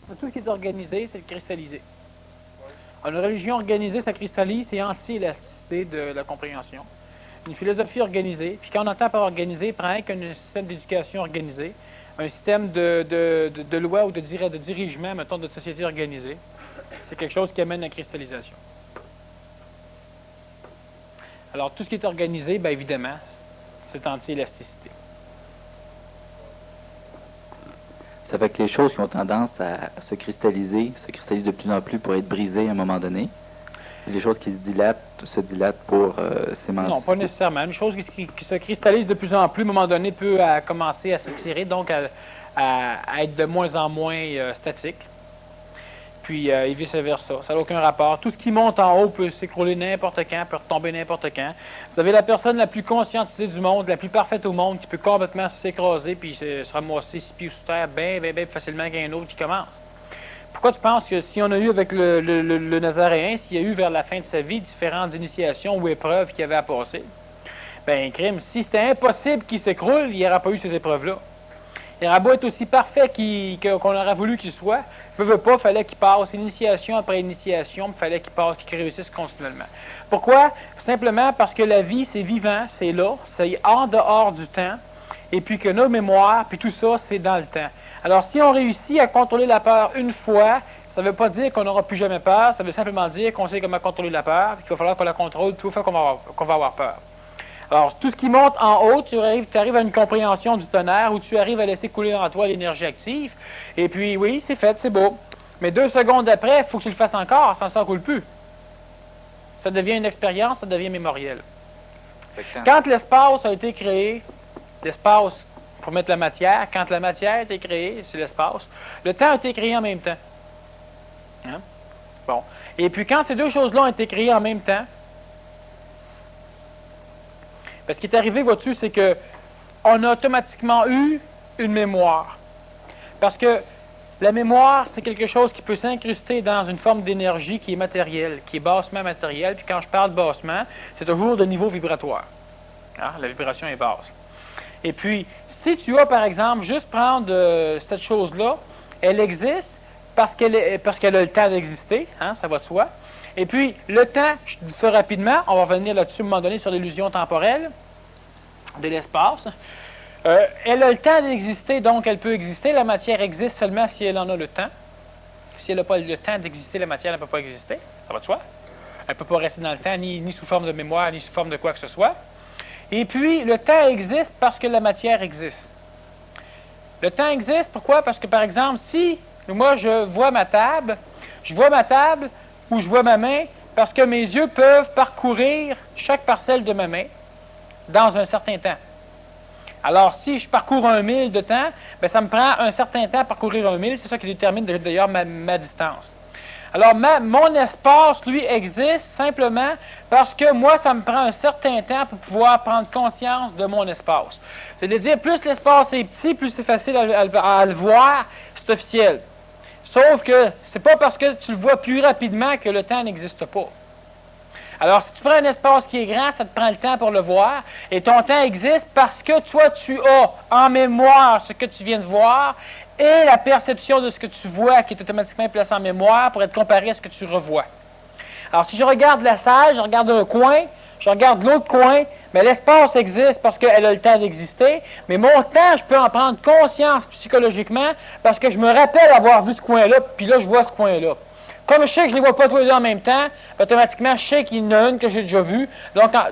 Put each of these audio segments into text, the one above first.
Tout ce qui est organisé, c'est cristallisé. Une religion organisée, ça cristallise, c'est anti-élasticité de la compréhension. Une philosophie organisée, puis quand on entend par organisé, prend un système d'éducation organisé, un système de loi ou de dirigement, mettons, de société organisée. C'est quelque chose qui amène la cristallisation. Alors, tout ce qui est organisé, bien évidemment, c'est anti-élasticité. Ça fait que les choses qui ont tendance à se cristallisent de plus en plus pour être brisées à un moment donné. Et les choses qui se dilatent pour s'émanciper. Non, pas nécessairement. Une chose qui se cristallise de plus en plus, à un moment donné, peut commencer à s'étirer, donc à être de moins en moins statique. Puis, et vice-versa. Ça n'a aucun rapport. Tout ce qui monte en haut peut s'écrouler n'importe quand, peut retomber n'importe quand. Vous avez la personne la plus conscientisée du monde, la plus parfaite au monde, qui peut complètement s'écraser puis se ramasser 6 pieds sous terre bien plus facilement qu'un autre qui commence. Pourquoi tu penses que si on a eu avec le Nazaréen, s'il y a eu vers la fin de sa vie différentes initiations ou épreuves qu'il avait à passer, bien, crime, si c'était impossible qu'il s'écroule, il n'y aurait pas eu ces épreuves-là. Il aurait beau être aussi parfait qu'on aurait voulu qu'il soit, veut pas, il fallait qu'il passe initiation après initiation, il fallait qu'il réussisse continuellement. Pourquoi? Simplement parce que la vie, c'est vivant, c'est là, c'est en dehors du temps, et puis que nos mémoires, puis tout ça, c'est dans le temps. Alors, si on réussit à contrôler la peur une fois, ça ne veut pas dire qu'on n'aura plus jamais peur, ça veut simplement dire qu'on sait comment contrôler la peur, qu'il va falloir qu'on la contrôle tout le fois qu'on va avoir peur. Alors, tout ce qui monte en haut, tu arrives à une compréhension du tonnerre où tu arrives à laisser couler en toi l'énergie active. Et puis, oui, c'est fait, c'est beau. Mais 2 secondes après, il faut que tu le fasses encore, ça ne s'en coule plus. Ça devient une expérience, ça devient mémoriel. Quand l'espace a été créé, l'espace, pour mettre la matière, quand la matière a été créée, c'est l'espace, le temps a été créé en même temps. Hein? Bon. Et puis, quand ces deux choses-là ont été créées en même temps, ce qui est arrivé, vois-tu, c'est qu'on a automatiquement eu une mémoire. Parce que la mémoire, c'est quelque chose qui peut s'incruster dans une forme d'énergie qui est matérielle, qui est bassement matérielle. Puis quand je parle de bassement, c'est toujours de niveau vibratoire. Hein? La vibration est basse. Et puis, si tu as, par exemple, juste prendre cette chose-là, elle existe parce qu'elle a le temps d'exister, hein? Ça va de soi. Et puis, le temps, je dis ça rapidement, on va revenir là-dessus à un moment donné sur l'illusion temporelle de l'espace. Elle a le temps d'exister, donc elle peut exister. La matière existe seulement si elle en a le temps. Si elle n'a pas le temps d'exister, la matière ne peut pas exister. Ça va de soi. Elle ne peut pas rester dans le temps, ni sous forme de mémoire, ni sous forme de quoi que ce soit. Et puis, le temps existe parce que la matière existe. Le temps existe, pourquoi? Parce que, par exemple, si moi, je vois ma table ou je vois ma main, parce que mes yeux peuvent parcourir chaque parcelle de ma main dans un certain temps. Alors, si je parcours 1 mille de temps, bien, ça me prend un certain temps à parcourir 1 mille. C'est ça qui détermine d'ailleurs ma distance. Alors, mon espace, lui, existe simplement parce que moi, ça me prend un certain temps pour pouvoir prendre conscience de mon espace. C'est-à-dire, plus l'espace est petit, plus c'est facile à le voir, c'est officiel. Sauf que c'est pas parce que tu le vois plus rapidement que le temps n'existe pas. Alors, si tu prends un espace qui est grand, ça te prend le temps pour le voir, et ton temps existe parce que toi, tu as en mémoire ce que tu viens de voir, et la perception de ce que tu vois qui est automatiquement placée en mémoire pour être comparé à ce que tu revois. Alors, si je regarde la salle, je regarde un coin, je regarde l'autre coin, mais l'espace existe parce qu'elle a le temps d'exister, mais mon temps, je peux en prendre conscience psychologiquement parce que je me rappelle avoir vu ce coin-là, puis là, je vois ce coin-là. Comme je sais que je ne les vois pas tous les deux en même temps, automatiquement, je sais qu'il y en a une que j'ai déjà vue,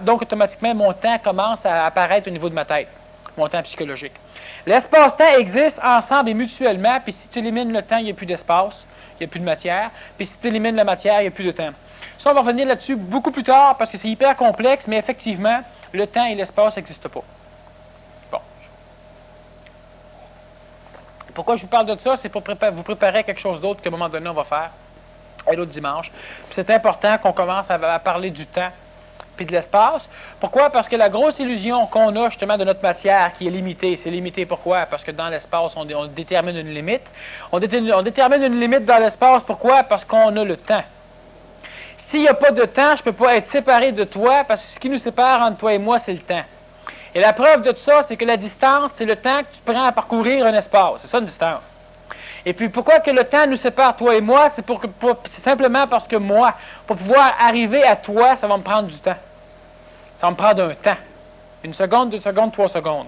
donc automatiquement, mon temps commence à apparaître au niveau de ma tête, mon temps psychologique. L'espace-temps existe ensemble et mutuellement, puis si tu élimines le temps, il n'y a plus d'espace, il n'y a plus de matière, puis si tu élimines la matière, il n'y a plus de temps. Ça, on va revenir là-dessus beaucoup plus tard, parce que c'est hyper complexe, mais effectivement, le temps et l'espace n'existent pas. Bon. Pourquoi je vous parle de ça? C'est pour vous préparer à quelque chose d'autre qu'à un moment donné, on va faire. Et l'autre dimanche. C'est important qu'on commence à parler du temps puis de l'espace. Pourquoi? Parce que la grosse illusion qu'on a justement de notre matière qui est limitée, c'est limité pourquoi? Parce que dans l'espace, on détermine une limite. On détermine une limite dans l'espace, pourquoi? Parce qu'on a le temps. S'il n'y a pas de temps, je ne peux pas être séparé de toi, parce que ce qui nous sépare entre toi et moi, c'est le temps. Et la preuve de tout ça, c'est que la distance, c'est le temps que tu prends à parcourir un espace. C'est ça une distance. Et puis pourquoi que le temps nous sépare, toi et moi? C'est simplement parce que moi, pour pouvoir arriver à toi, ça va me prendre du temps. Ça va me prendre un temps. 1 seconde, 2 secondes, 3 secondes.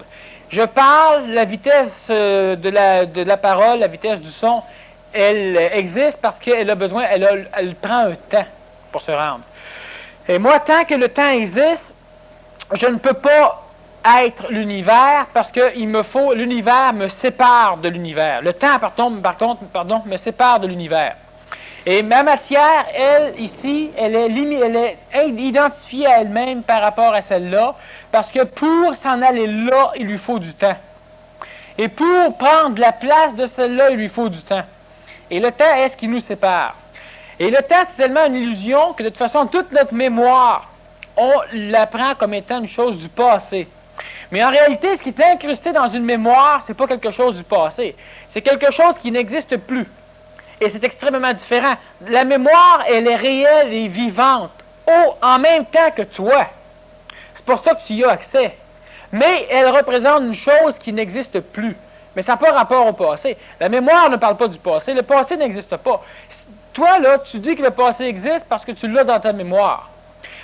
Je parle, la vitesse de la parole, la vitesse du son, elle existe parce qu'elle a besoin, elle prend un temps pour se rendre. Et moi, tant que le temps existe, je ne peux pas être l'univers parce que l'univers me sépare de l'univers. Le temps, pardon, me sépare de l'univers. Et ma matière, elle, ici, elle est identifiée à elle-même par rapport à celle-là, parce que pour s'en aller là, il lui faut du temps. Et pour prendre la place de celle-là, il lui faut du temps. Et le temps est ce qui nous sépare. Et le temps, c'est tellement une illusion que de toute façon, toute notre mémoire, on la prend comme étant une chose du passé. Mais en réalité, ce qui est incrusté dans une mémoire, c'est pas quelque chose du passé. C'est quelque chose qui n'existe plus. Et c'est extrêmement différent. La mémoire, elle est réelle et vivante, en même temps que toi. C'est pour ça que tu y as accès. Mais elle représente une chose qui n'existe plus. Mais ça n'a pas rapport au passé. La mémoire ne parle pas du passé. Le passé n'existe pas. Toi, là, tu dis que le passé existe parce que tu l'as dans ta mémoire.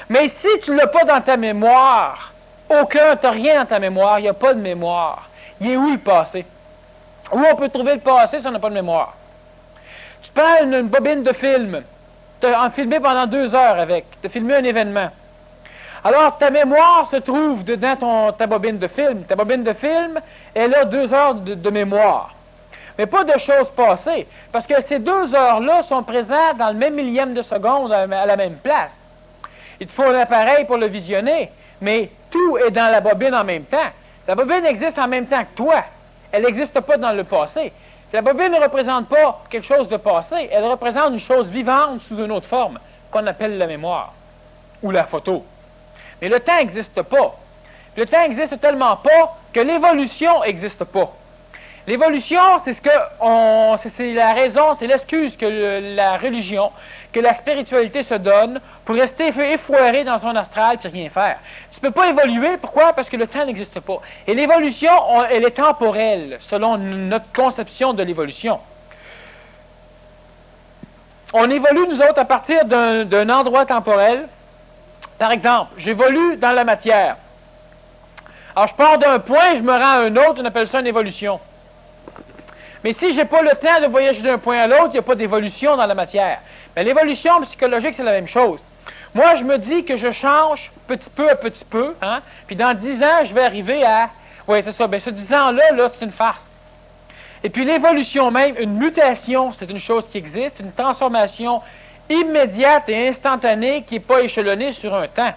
Mais si tu ne l'as pas dans ta mémoire, tu n'as rien dans ta mémoire, il n'y a pas de mémoire. Il est où le passé? Où on peut trouver le passé si on n'a pas de mémoire? Tu prends une bobine de film, tu as filmé pendant 2 heures avec, tu as filmé un événement. Alors, ta mémoire se trouve dedans ta bobine de film. Ta bobine de film, elle a 2 heures de mémoire. Mais pas de choses passées, parce que ces 2 heures-là sont présentes dans le même millième de seconde à la même place. Il te faut un appareil pour le visionner, mais tout est dans la bobine en même temps. La bobine existe en même temps que toi. Elle n'existe pas dans le passé. La bobine ne représente pas quelque chose de passé, elle représente une chose vivante sous une autre forme, qu'on appelle la mémoire, ou la photo. Mais le temps n'existe pas. Le temps n'existe tellement pas que l'évolution n'existe pas. L'évolution, c'est la raison, c'est l'excuse que la religion, que la spiritualité se donne pour rester effoiré dans son astral et rien faire. Tu ne peux pas évoluer, pourquoi? Parce que le temps n'existe pas. Et l'évolution, elle est temporelle, selon notre conception de l'évolution. On évolue, nous autres, à partir d'un endroit temporel. Par exemple, j'évolue dans la matière. Alors, je pars d'un point, je me rends à un autre, on appelle ça une évolution. Mais si je n'ai pas le temps de voyager d'un point à l'autre, il n'y a pas d'évolution dans la matière. Mais l'évolution psychologique, c'est la même chose. Moi, je me dis que je change petit peu à petit peu, hein, puis dans 10 ans, je vais arriver à... Oui, c'est ça. Bien, ce 10 ans-là, là, c'est une farce. Et puis l'évolution même, une mutation, c'est une chose qui existe, une transformation immédiate et instantanée qui n'est pas échelonnée sur un temps.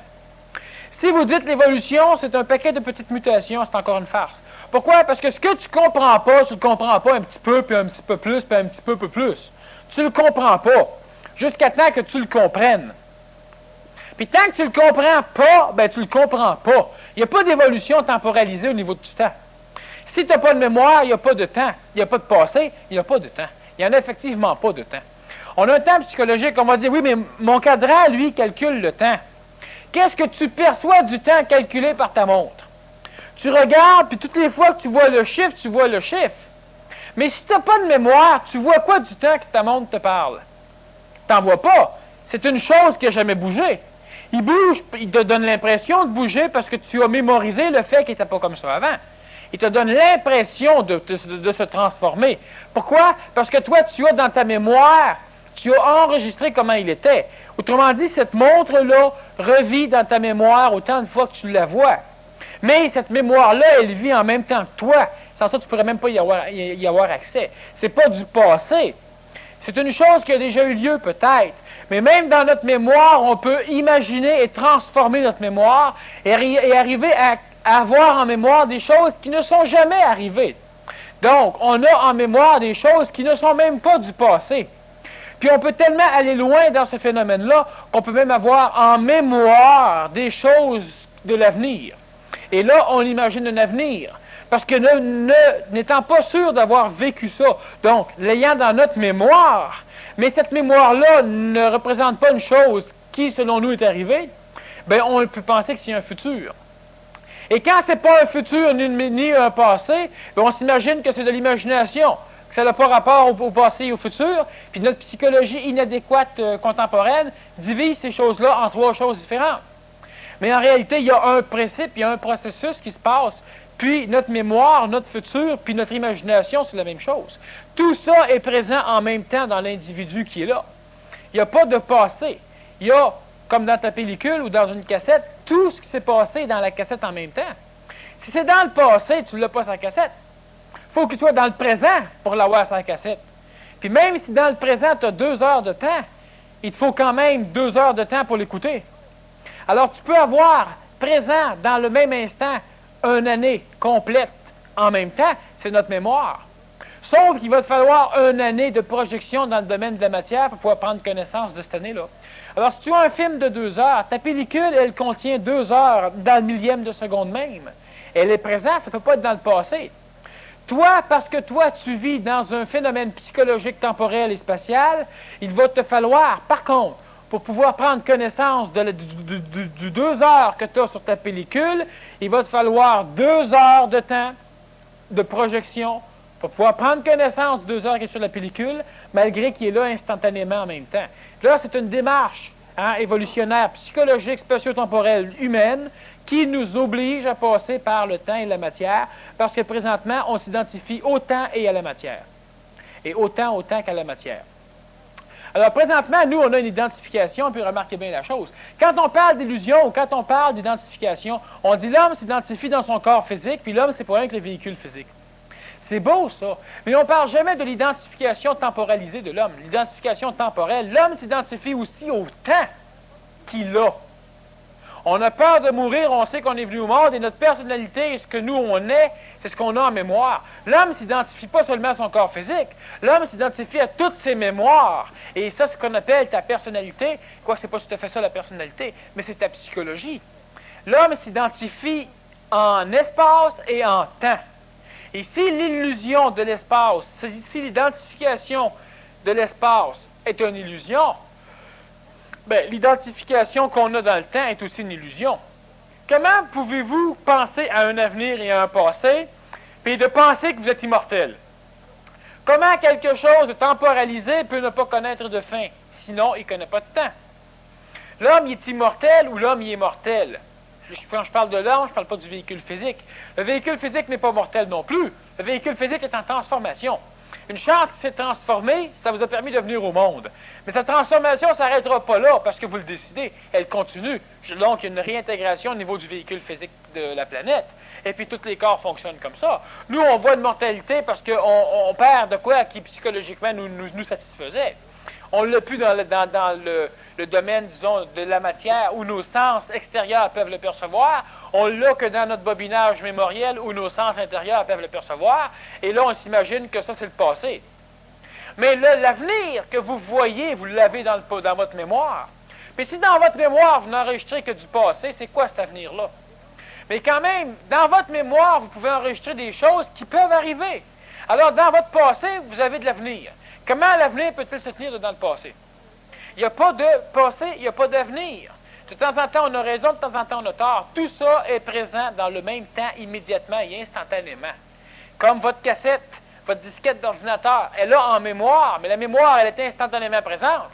Si vous dites l'évolution, c'est un paquet de petites mutations, c'est encore une farce. Pourquoi? Parce que ce que tu comprends pas, tu le comprends pas un petit peu, puis un petit peu plus, puis un petit peu plus. Tu le comprends pas. Jusqu'à temps que tu le comprennes. Puis tant que tu le comprends pas, ben tu le comprends pas. Il n'y a pas d'évolution temporalisée au niveau du temps. Si tu n'as pas de mémoire, il n'y a pas de temps. Il n'y a pas de passé, il n'y a pas de temps. Il n'y en a effectivement pas de temps. On a un temps psychologique, on va dire, oui, mais mon cadran, lui, calcule le temps. Qu'est-ce que tu perçois du temps calculé par ta montre? Tu regardes, puis toutes les fois que tu vois le chiffre, tu vois le chiffre. Mais si tu n'as pas de mémoire, tu vois quoi du temps que ta montre te parle? Tu n'en vois pas. C'est une chose qui n'a jamais bougé. Il bouge, il te donne l'impression de bouger parce que tu as mémorisé le fait qu'il n'était pas comme ça avant. Il te donne l'impression de se transformer. Pourquoi? Parce que toi, tu as dans ta mémoire, tu as enregistré comment il était. Autrement dit, cette montre-là revit dans ta mémoire autant de fois que tu la vois. Mais cette mémoire-là, elle vit en même temps que toi. Sans ça, tu ne pourrais même pas y avoir accès. C'est pas du passé. C'est une chose qui a déjà eu lieu, peut-être. Mais même dans notre mémoire, on peut imaginer et transformer notre mémoire et arriver à avoir en mémoire des choses qui ne sont jamais arrivées. Donc, on a en mémoire des choses qui ne sont même pas du passé. Puis on peut tellement aller loin dans ce phénomène-là qu'on peut même avoir en mémoire des choses de l'avenir. Et là, on imagine un avenir. Parce que n'étant pas sûr d'avoir vécu ça, donc l'ayant dans notre mémoire, mais cette mémoire-là ne représente pas une chose qui, selon nous, est arrivée, bien, on peut penser que c'est un futur. Et quand c'est pas un futur ni un passé, bien, on s'imagine que c'est de l'imagination, que ça n'a pas rapport au passé et au futur, puis notre psychologie inadéquate contemporaine divise ces choses-là en trois choses différentes. Mais en réalité, il y a un principe, il y a un processus qui se passe, puis notre mémoire, notre futur, puis notre imagination, c'est la même chose. Tout ça est présent en même temps dans l'individu qui est là. Il n'y a pas de passé. Il y a, comme dans ta pellicule ou dans une cassette, tout ce qui s'est passé dans la cassette en même temps. Si c'est dans le passé, tu ne l'as pas sur la cassette. Il faut qu'il soit dans le présent pour l'avoir sur la cassette. Puis même si dans le présent, tu as 2 heures de temps, il te faut quand même 2 heures de temps pour l'écouter. Alors tu peux avoir présent dans le même instant une année complète en même temps, c'est notre mémoire. Sauf qu'il va te falloir une année de projection dans le domaine de la matière pour pouvoir prendre connaissance de cette année-là. Alors, si tu as un film de 2 heures, ta pellicule, elle contient 2 heures dans le millième de seconde même. Elle est présente, ça ne peut pas être dans le passé. Toi, parce que toi, tu vis dans un phénomène psychologique temporel et spatial, il va te falloir, par contre, pour pouvoir prendre connaissance du 2 heures que tu as sur ta pellicule, il va te falloir 2 heures de temps de projection pour pouvoir prendre connaissance de 2 heures qui est sur la pellicule, malgré qu'il est là instantanément en même temps. Là, c'est une démarche évolutionnaire, psychologique, spatio-temporelle, humaine, qui nous oblige à passer par le temps et la matière, parce que présentement, on s'identifie au temps et à la matière. Et autant qu'à la matière. Alors, présentement, nous, on a une identification, puis remarquez bien la chose. Quand on parle d'illusion ou quand on parle d'identification, on dit l'homme s'identifie dans son corps physique, puis l'homme, c'est pas rien que le véhicule physique. C'est beau, ça. Mais on ne parle jamais de l'identification temporalisée de l'homme. L'identification temporelle, l'homme s'identifie aussi au temps qu'il a. On a peur de mourir, on sait qu'on est venu au monde, et notre personnalité, ce que nous, on est, c'est ce qu'on a en mémoire. L'homme ne s'identifie pas seulement à son corps physique. L'homme s'identifie à toutes ses mémoires. Et ça, c'est ce qu'on appelle ta personnalité. Quoi, c'est pas tout à fait ça, la personnalité, mais c'est ta psychologie. L'homme s'identifie en espace et en temps. Et si l'illusion de l'espace, si l'identification de l'espace est une illusion, bien, l'identification qu'on a dans le temps est aussi une illusion. Comment pouvez-vous penser à un avenir et à un passé, puis de penser que vous êtes immortel? Comment quelque chose de temporalisé peut ne pas connaître de fin? Sinon, il ne connaît pas de temps. L'homme, il est immortel ou l'homme, il est mortel? Quand je parle de l'homme, je ne parle pas du véhicule physique. Le véhicule physique n'est pas mortel non plus. Le véhicule physique est en transformation. Une chance qui s'est transformée, ça vous a permis de venir au monde. Mais cette transformation ne s'arrêtera pas là parce que vous le décidez. Elle continue. Donc, il y a une réintégration au niveau du véhicule physique de la planète. Et puis, tous les corps fonctionnent comme ça. Nous, on voit une mortalité parce qu'on perd de quoi qui psychologiquement nous satisfaisait. On ne l'a plus dans le domaine, disons, de la matière où nos sens extérieurs peuvent le percevoir. On l'a que dans notre bobinage mémoriel où nos sens intérieurs peuvent le percevoir. Et là, on s'imagine que ça, c'est le passé. Mais l'avenir que vous voyez, vous l'avez dans votre mémoire. Mais si dans votre mémoire, vous n'enregistrez que du passé, c'est quoi cet avenir-là? Mais quand même, dans votre mémoire, vous pouvez enregistrer des choses qui peuvent arriver. Alors, dans votre passé, vous avez de l'avenir. Comment l'avenir peut-il se tenir dans le passé? Il n'y a pas de passé, il n'y a pas d'avenir. De temps en temps, on a raison, de temps en temps, on a tort. Tout ça est présent dans le même temps, immédiatement et instantanément. Comme votre cassette, votre disquette d'ordinateur, elle a en mémoire, mais la mémoire, elle est instantanément présente.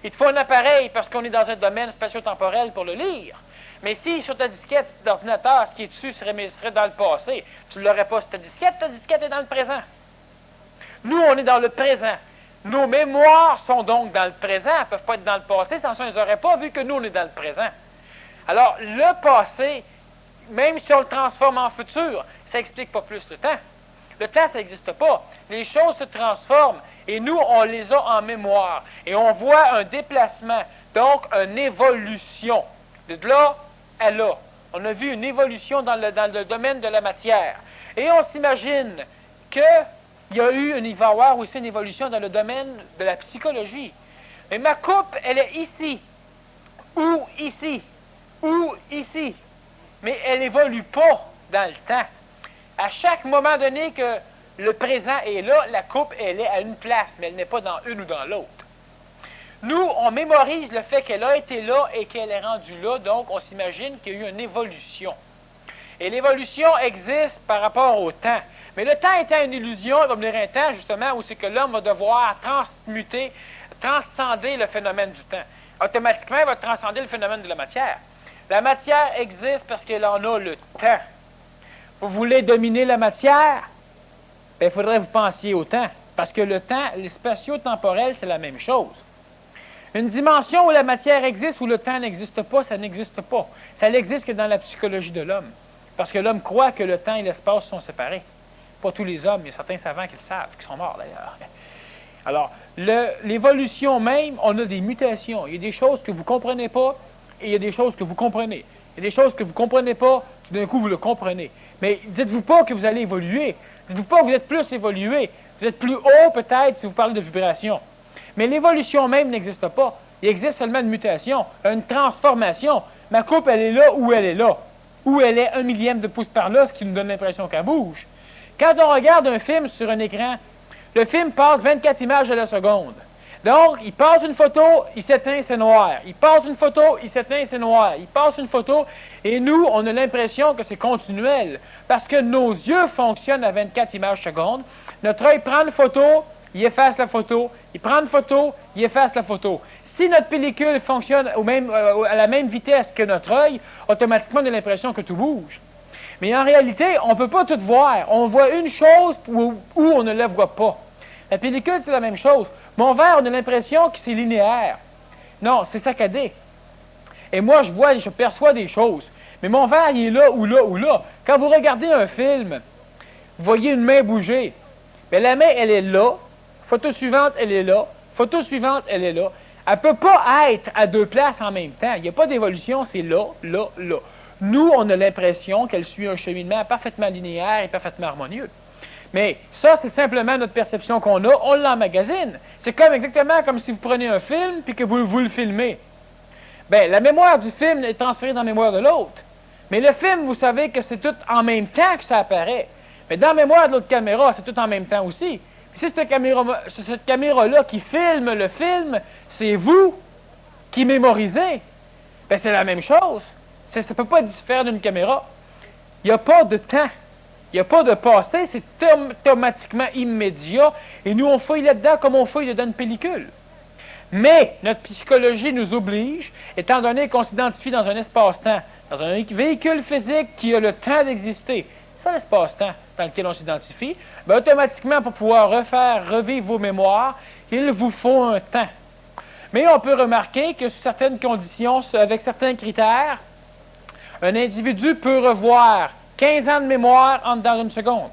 Il te faut un appareil parce qu'on est dans un domaine spatio-temporel pour le lire. Mais si sur ta disquette d'ordinateur, ce qui est dessus serait dans le passé, tu ne l'aurais pas sur ta disquette est dans le présent. Nous, on est dans le présent. Nos mémoires sont donc dans le présent, elles ne peuvent pas être dans le passé, sinon ils n'auraient pas vu que nous, on est dans le présent. Alors, le passé, même si on le transforme en futur, ça n'explique pas plus le temps. Le temps, ça n'existe pas. Les choses se transforment et nous, on les a en mémoire. Et on voit un déplacement, donc une évolution. De là à là. On a vu une évolution dans le domaine de la matière. Et on s'imagine qu'il il va y avoir aussi une évolution dans le domaine de la psychologie. Mais ma coupe, elle est ici, ou ici, ou ici. Mais elle n'évolue pas dans le temps. À chaque moment donné que le présent est là, la coupe, elle est à une place, mais elle n'est pas dans une ou dans l'autre. Nous, on mémorise le fait qu'elle a été là et qu'elle est rendue là, donc on s'imagine qu'il y a eu une évolution. Et l'évolution existe par rapport au temps. Mais le temps étant une illusion, il va venir un temps, justement, où c'est que l'homme va devoir transcender le phénomène du temps. Automatiquement, il va transcender le phénomène de la matière. La matière existe parce qu'elle en a le temps. Vous voulez dominer la matière? Bien, il faudrait que vous pensiez au temps. Parce que le temps, les spatio-temporels, c'est la même chose. Une dimension où la matière existe, où le temps n'existe pas, ça n'existe pas. Ça n'existe que dans la psychologie de l'homme. Parce que l'homme croit que le temps et l'espace sont séparés. Pas tous les hommes, il y a certains savants qui le savent, qui sont morts d'ailleurs. Alors, l'évolution même, on a des mutations. Il y a des choses que vous ne comprenez pas, et il y a des choses que vous comprenez. Il y a des choses que vous ne comprenez pas, tout d'un coup vous le comprenez. Mais dites-vous pas que vous allez évoluer. Dites-vous pas que vous êtes plus évolué. Vous êtes plus haut peut-être si vous parlez de vibration. Mais l'évolution même n'existe pas. Il existe seulement une mutation, une transformation. Ma coupe, elle est là où elle est là. Où elle est 1/1000 de pouce par là, ce qui nous donne l'impression qu'elle bouge. Quand on regarde un film sur un écran, le film passe 24 images à la seconde. Donc, il passe une photo, il s'éteint, c'est noir. Il passe une photo, il s'éteint, c'est noir. Il passe une photo, et nous, on a l'impression que c'est continuel. Parce que nos yeux fonctionnent à 24 images secondes. Notre œil prend une photo, il efface la photo. Il prend une photo, il efface la photo. Si notre pellicule fonctionne à la même vitesse que notre œil, automatiquement, on a l'impression que tout bouge. Mais en réalité, on ne peut pas tout voir. On voit une chose où on ne la voit pas. La pellicule, c'est la même chose. Mon verre, on a l'impression que c'est linéaire. Non, c'est saccadé. Et moi, je perçois des choses. Mais mon verre, il est là ou là ou là. Quand vous regardez un film, vous voyez une main bouger. Mais la main, elle est là. Photo suivante, elle est là. Photo suivante, elle est là. Elle ne peut pas être à deux places en même temps. Il n'y a pas d'évolution, c'est là, là, là. Nous, on a l'impression qu'elle suit un cheminement parfaitement linéaire et parfaitement harmonieux. Mais ça, c'est simplement notre perception qu'on a. On l'emmagasine. C'est exactement comme si vous prenez un film puis que vous le filmez. Bien, la mémoire du film est transférée dans la mémoire de l'autre. Mais le film, vous savez que c'est tout en même temps que ça apparaît. Mais dans la mémoire de l'autre caméra, c'est tout en même temps aussi. Puis si cette caméra-là qui filme le film, c'est vous qui mémorisez, bien, c'est la même chose. Ça ne peut pas être différent d'une caméra. Il n'y a pas de temps. Il n'y a pas de passé. C'est automatiquement immédiat. Et nous, on fouille là-dedans comme on fouille dedans une pellicule. Mais notre psychologie nous oblige, étant donné qu'on s'identifie dans un espace-temps, dans un véhicule physique qui a le temps d'exister, c'est l'espace-temps dans lequel on s'identifie, bien, automatiquement, pour pouvoir revivre vos mémoires, il vous faut un temps. Mais on peut remarquer que sous certaines conditions, avec certains critères, un individu peut revoir 15 ans de mémoire en dedans d'une seconde.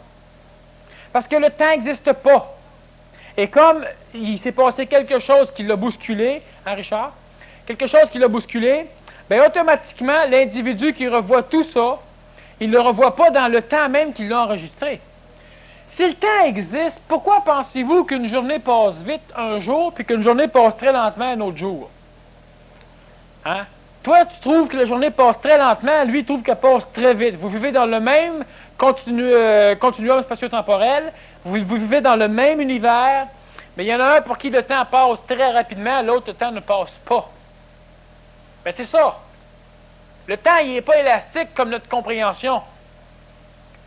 Parce que le temps n'existe pas. Et comme il s'est passé quelque chose qui l'a bousculé, hein, Richard? Quelque chose qui l'a bousculé, bien, automatiquement, l'individu qui revoit tout ça, il ne le revoit pas dans le temps même qu'il l'a enregistré. Si le temps existe, pourquoi pensez-vous qu'une journée passe vite un jour, puis qu'une journée passe très lentement un autre jour? Hein? Toi, tu trouves que la journée passe très lentement, lui, il trouve qu'elle passe très vite. Vous vivez dans le même continuum spatio-temporel, vous vivez dans le même univers, mais il y en a un pour qui le temps passe très rapidement, l'autre, le temps ne passe pas. Bien, c'est ça. Le temps, il n'est pas élastique comme notre compréhension.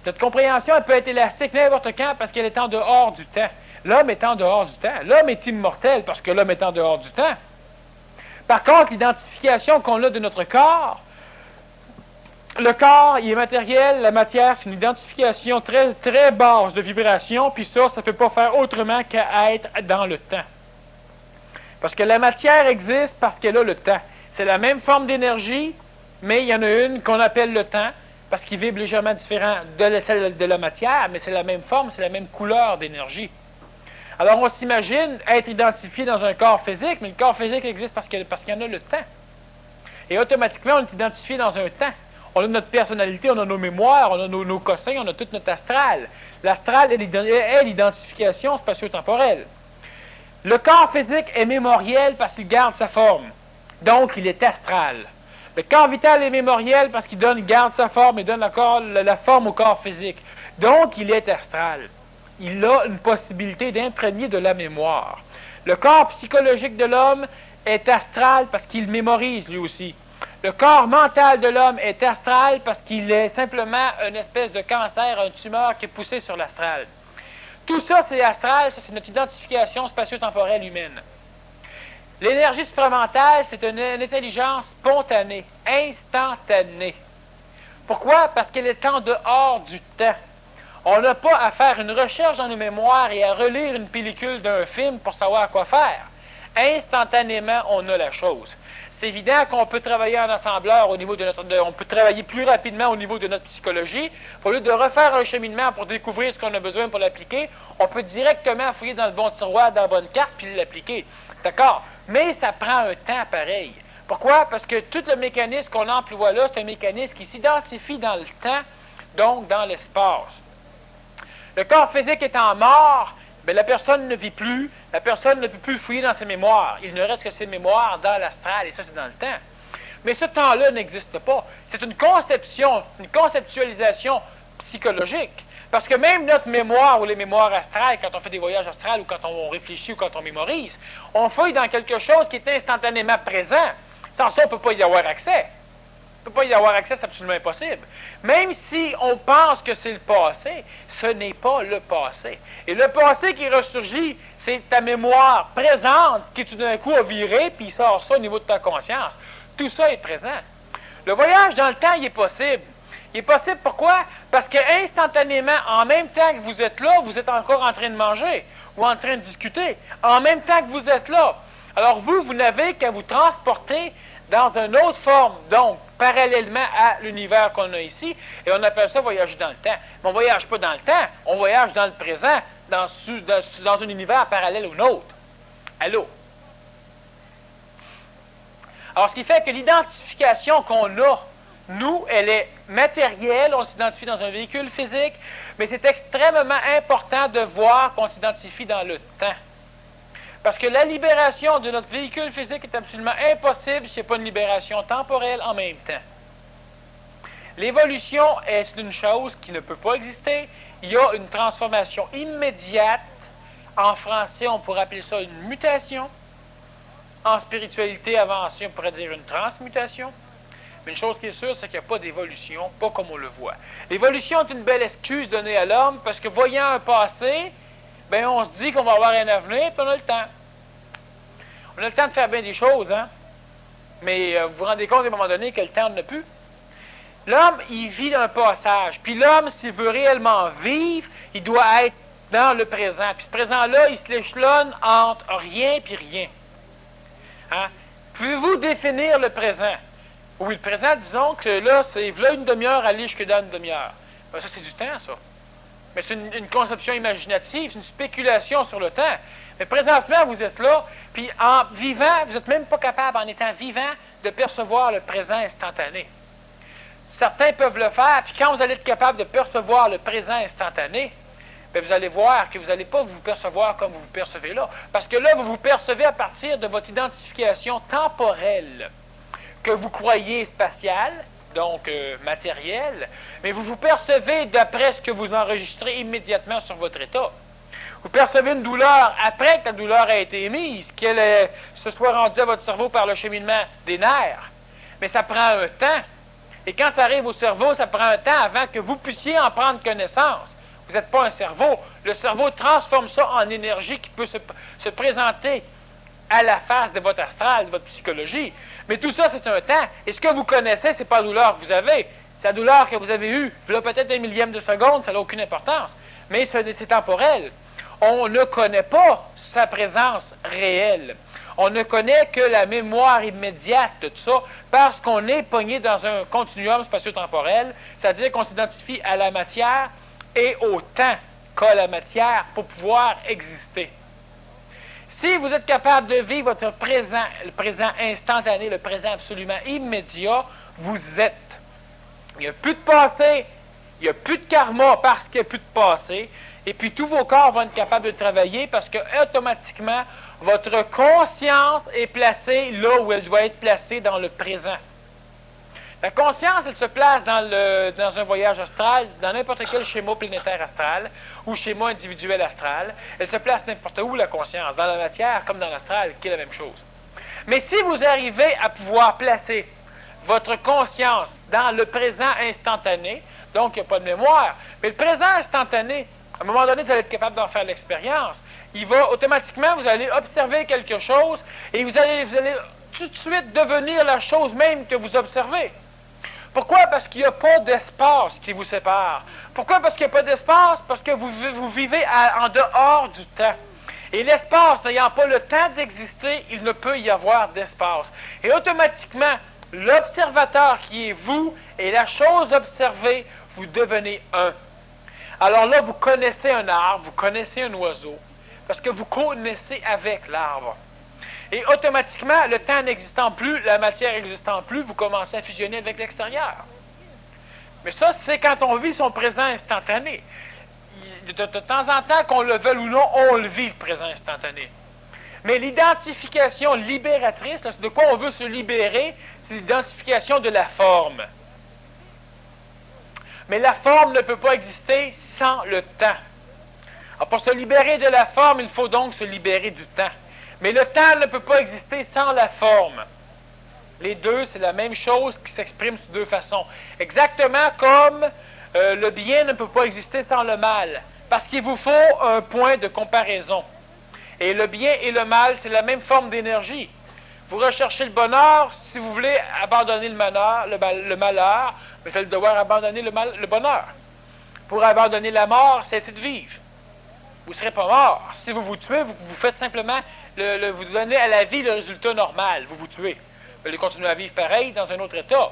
Notre compréhension, elle peut être élastique n'importe quand parce qu'elle est en dehors du temps. L'homme est en dehors du temps. L'homme est immortel parce que l'homme est en dehors du temps. Par contre, l'identification qu'on a de notre corps, le corps, il est matériel, la matière, c'est une identification très, très basse de vibration, puis ça ne peut pas faire autrement qu'à être dans le temps. Parce que la matière existe parce qu'elle a le temps. C'est la même forme d'énergie, mais il y en a une qu'on appelle le temps, parce qu'il vibre légèrement différent de celle de la matière, mais c'est la même forme, c'est la même couleur d'énergie. Alors on s'imagine être identifié dans un corps physique, mais le corps physique existe parce qu'il y en a le temps. Et automatiquement, on est identifié dans un temps. On a notre personnalité, on a nos mémoires, on a nos cossins, on a tout notre astral. L'astral est l'identification spatio-temporelle. Le corps physique est mémoriel parce qu'il garde sa forme. Donc, il est astral. Le corps vital est mémoriel parce qu'il garde sa forme et donne la forme au corps physique. Donc, il est astral. Il a une possibilité d'imprégner de la mémoire. Le corps psychologique de l'homme est astral parce qu'il mémorise lui aussi. Le corps mental de l'homme est astral parce qu'il est simplement une espèce de cancer, une tumeur qui est poussée sur l'astral. Tout ça, c'est astral, ça c'est notre identification spatio-temporelle humaine. L'énergie supramentale, c'est une intelligence spontanée, instantanée. Pourquoi? Parce qu'elle est en dehors du temps. On n'a pas à faire une recherche dans nos mémoires et à relire une pellicule d'un film pour savoir quoi faire. Instantanément, on a la chose. C'est évident qu'on peut travailler en assembleur au niveau de notre... on peut travailler plus rapidement au niveau de notre psychologie. Au lieu de refaire un cheminement pour découvrir ce qu'on a besoin pour l'appliquer, on peut directement fouiller dans le bon tiroir, dans la bonne carte, puis l'appliquer. D'accord? Mais ça prend un temps pareil. Pourquoi? Parce que tout le mécanisme qu'on emploie là, c'est un mécanisme qui s'identifie dans le temps, donc dans l'espace. Le corps physique étant mort, bien, la personne ne vit plus, la personne ne peut plus fouiller dans ses mémoires. Il ne reste que ses mémoires dans l'astral, et ça, c'est dans le temps. Mais ce temps-là n'existe pas. C'est une conception, une conceptualisation psychologique. Parce que même notre mémoire ou les mémoires astrales, quand on fait des voyages astrales ou quand on réfléchit ou quand on mémorise, on fouille dans quelque chose qui est instantanément présent. Sans ça, on ne peut pas y avoir accès. On ne peut pas y avoir accès, c'est absolument impossible. Même si on pense que c'est le passé, ce n'est pas le passé. Et le passé qui ressurgit, c'est ta mémoire présente qui tout d'un coup a viré, puis il sort ça au niveau de ta conscience. Tout ça est présent. Le voyage dans le temps, il est possible. Il est possible pourquoi? Parce que instantanément, en même temps que vous êtes là, vous êtes encore en train de manger ou en train de discuter. En même temps que vous êtes là. Alors vous n'avez qu'à vous transporter dans une autre forme, donc parallèlement à l'univers qu'on a ici, et on appelle ça voyager dans le temps. Mais on ne voyage pas dans le temps, on voyage dans le présent, dans un univers parallèle au nôtre. Allô? Alors, ce qui fait que l'identification qu'on a, nous, elle est matérielle, on s'identifie dans un véhicule physique, mais c'est extrêmement important de voir qu'on s'identifie dans le temps. Parce que la libération de notre véhicule physique est absolument impossible s'il n'y a pas une libération temporelle en même temps. L'évolution est une chose qui ne peut pas exister. Il y a une transformation immédiate. En français, on pourrait appeler ça une mutation. En spiritualité avancée, on pourrait dire une transmutation. Mais une chose qui est sûre, c'est qu'il n'y a pas d'évolution, pas comme on le voit. L'évolution est une belle excuse donnée à l'homme parce que voyant un passé, bien, on se dit qu'on va avoir un avenir, puis on a le temps. On a le temps de faire bien des choses, hein? Mais vous vous rendez compte à un moment donné que le temps n'a plus. L'homme, il vit d'un passage. Puis l'homme, s'il veut réellement vivre, il doit être dans le présent. Puis ce présent-là, il se l'échelonne entre rien et rien. Hein? Pouvez-vous définir le présent? Oui, le présent, disons que là, c'est là une demi-heure, aller jusque dans une demi-heure. Ben, ça, c'est du temps, ça. Mais c'est une conception imaginative, c'est une spéculation sur le temps. Mais présentement, vous êtes là, puis en vivant, vous n'êtes même pas capable, en étant vivant, de percevoir le présent instantané. Certains peuvent le faire, puis quand vous allez être capable de percevoir le présent instantané, bien, vous allez voir que vous n'allez pas vous percevoir comme vous vous percevez là. Parce que là, vous vous percevez à partir de votre identification temporelle, que vous croyez spatiale, donc matérielle, mais vous vous percevez d'après ce que vous enregistrez immédiatement sur votre état. Vous percevez une douleur après que la douleur a été émise, qu'elle se soit rendue à votre cerveau par le cheminement des nerfs. Mais ça prend un temps. Et quand ça arrive au cerveau, ça prend un temps avant que vous puissiez en prendre connaissance. Vous n'êtes pas un cerveau. Le cerveau transforme ça en énergie qui peut se présenter à la face de votre astral, de votre psychologie. Mais tout ça, c'est un temps. Et ce que vous connaissez, ce n'est pas la douleur que vous avez. C'est la douleur que vous avez eue. Là, peut-être un millième de seconde, ça n'a aucune importance. Mais c'est temporel. On ne connaît pas sa présence réelle. On ne connaît que la mémoire immédiate de tout ça parce qu'on est pogné dans un continuum spatio-temporel, c'est-à-dire qu'on s'identifie à la matière et au temps qu'a la matière pour pouvoir exister. Si vous êtes capable de vivre votre présent, le présent instantané, le présent absolument immédiat, vous êtes. Il n'y a plus de passé, il n'y a plus de karma parce qu'il n'y a plus de passé, et puis tous vos corps vont être capables de travailler parce que automatiquement, votre conscience est placée là où elle doit être placée dans le présent. La conscience, elle se place dans un voyage astral, dans n'importe quel schéma planétaire astral ou schéma individuel astral. Elle se place n'importe où, la conscience, dans la matière comme dans l'astral, qui est la même chose. Mais si vous arrivez à pouvoir placer votre conscience dans le présent instantané, donc il n'y a pas de mémoire, mais le présent instantané, à un moment donné, vous allez être capable d'en faire l'expérience. Il va automatiquement, vous allez observer quelque chose et vous allez tout de suite devenir la chose même que vous observez. Pourquoi? Parce qu'il n'y a pas d'espace qui vous sépare. Pourquoi? Parce qu'il n'y a pas d'espace? Parce que vous vivez en dehors du temps. Et l'espace n'ayant pas le temps d'exister, il ne peut y avoir d'espace. Et automatiquement, l'observateur qui est vous et la chose observée, vous devenez un. Alors là, vous connaissez un arbre, vous connaissez un oiseau, parce que vous connaissez avec l'arbre. Et automatiquement, le temps n'existant plus, la matière n'existant plus, vous commencez à fusionner avec l'extérieur. Mais ça, c'est quand on vit son présent instantané. De temps en temps, qu'on le veuille ou non, on le vit, le présent instantané. Mais l'identification libératrice, là, de quoi on veut se libérer, c'est l'identification de la forme. Mais la forme ne peut pas exister sans le temps. Alors, pour se libérer de la forme, il faut donc se libérer du temps. Mais le temps ne peut pas exister sans la forme. Les deux, c'est la même chose qui s'exprime sous deux façons. Exactement comme le bien ne peut pas exister sans le mal. Parce qu'il vous faut un point de comparaison. Et le bien et le mal, c'est la même forme d'énergie. Vous recherchez le bonheur, si vous voulez abandonner le malheur, mais vous allez devoir abandonner le bonheur. Pour abandonner la mort, cessez de vivre. Vous ne serez pas mort. Si vous vous tuez, vous faites simplement, vous donnez à la vie le résultat normal. Vous vous tuez. Vous allez continuer à vivre pareil dans un autre état.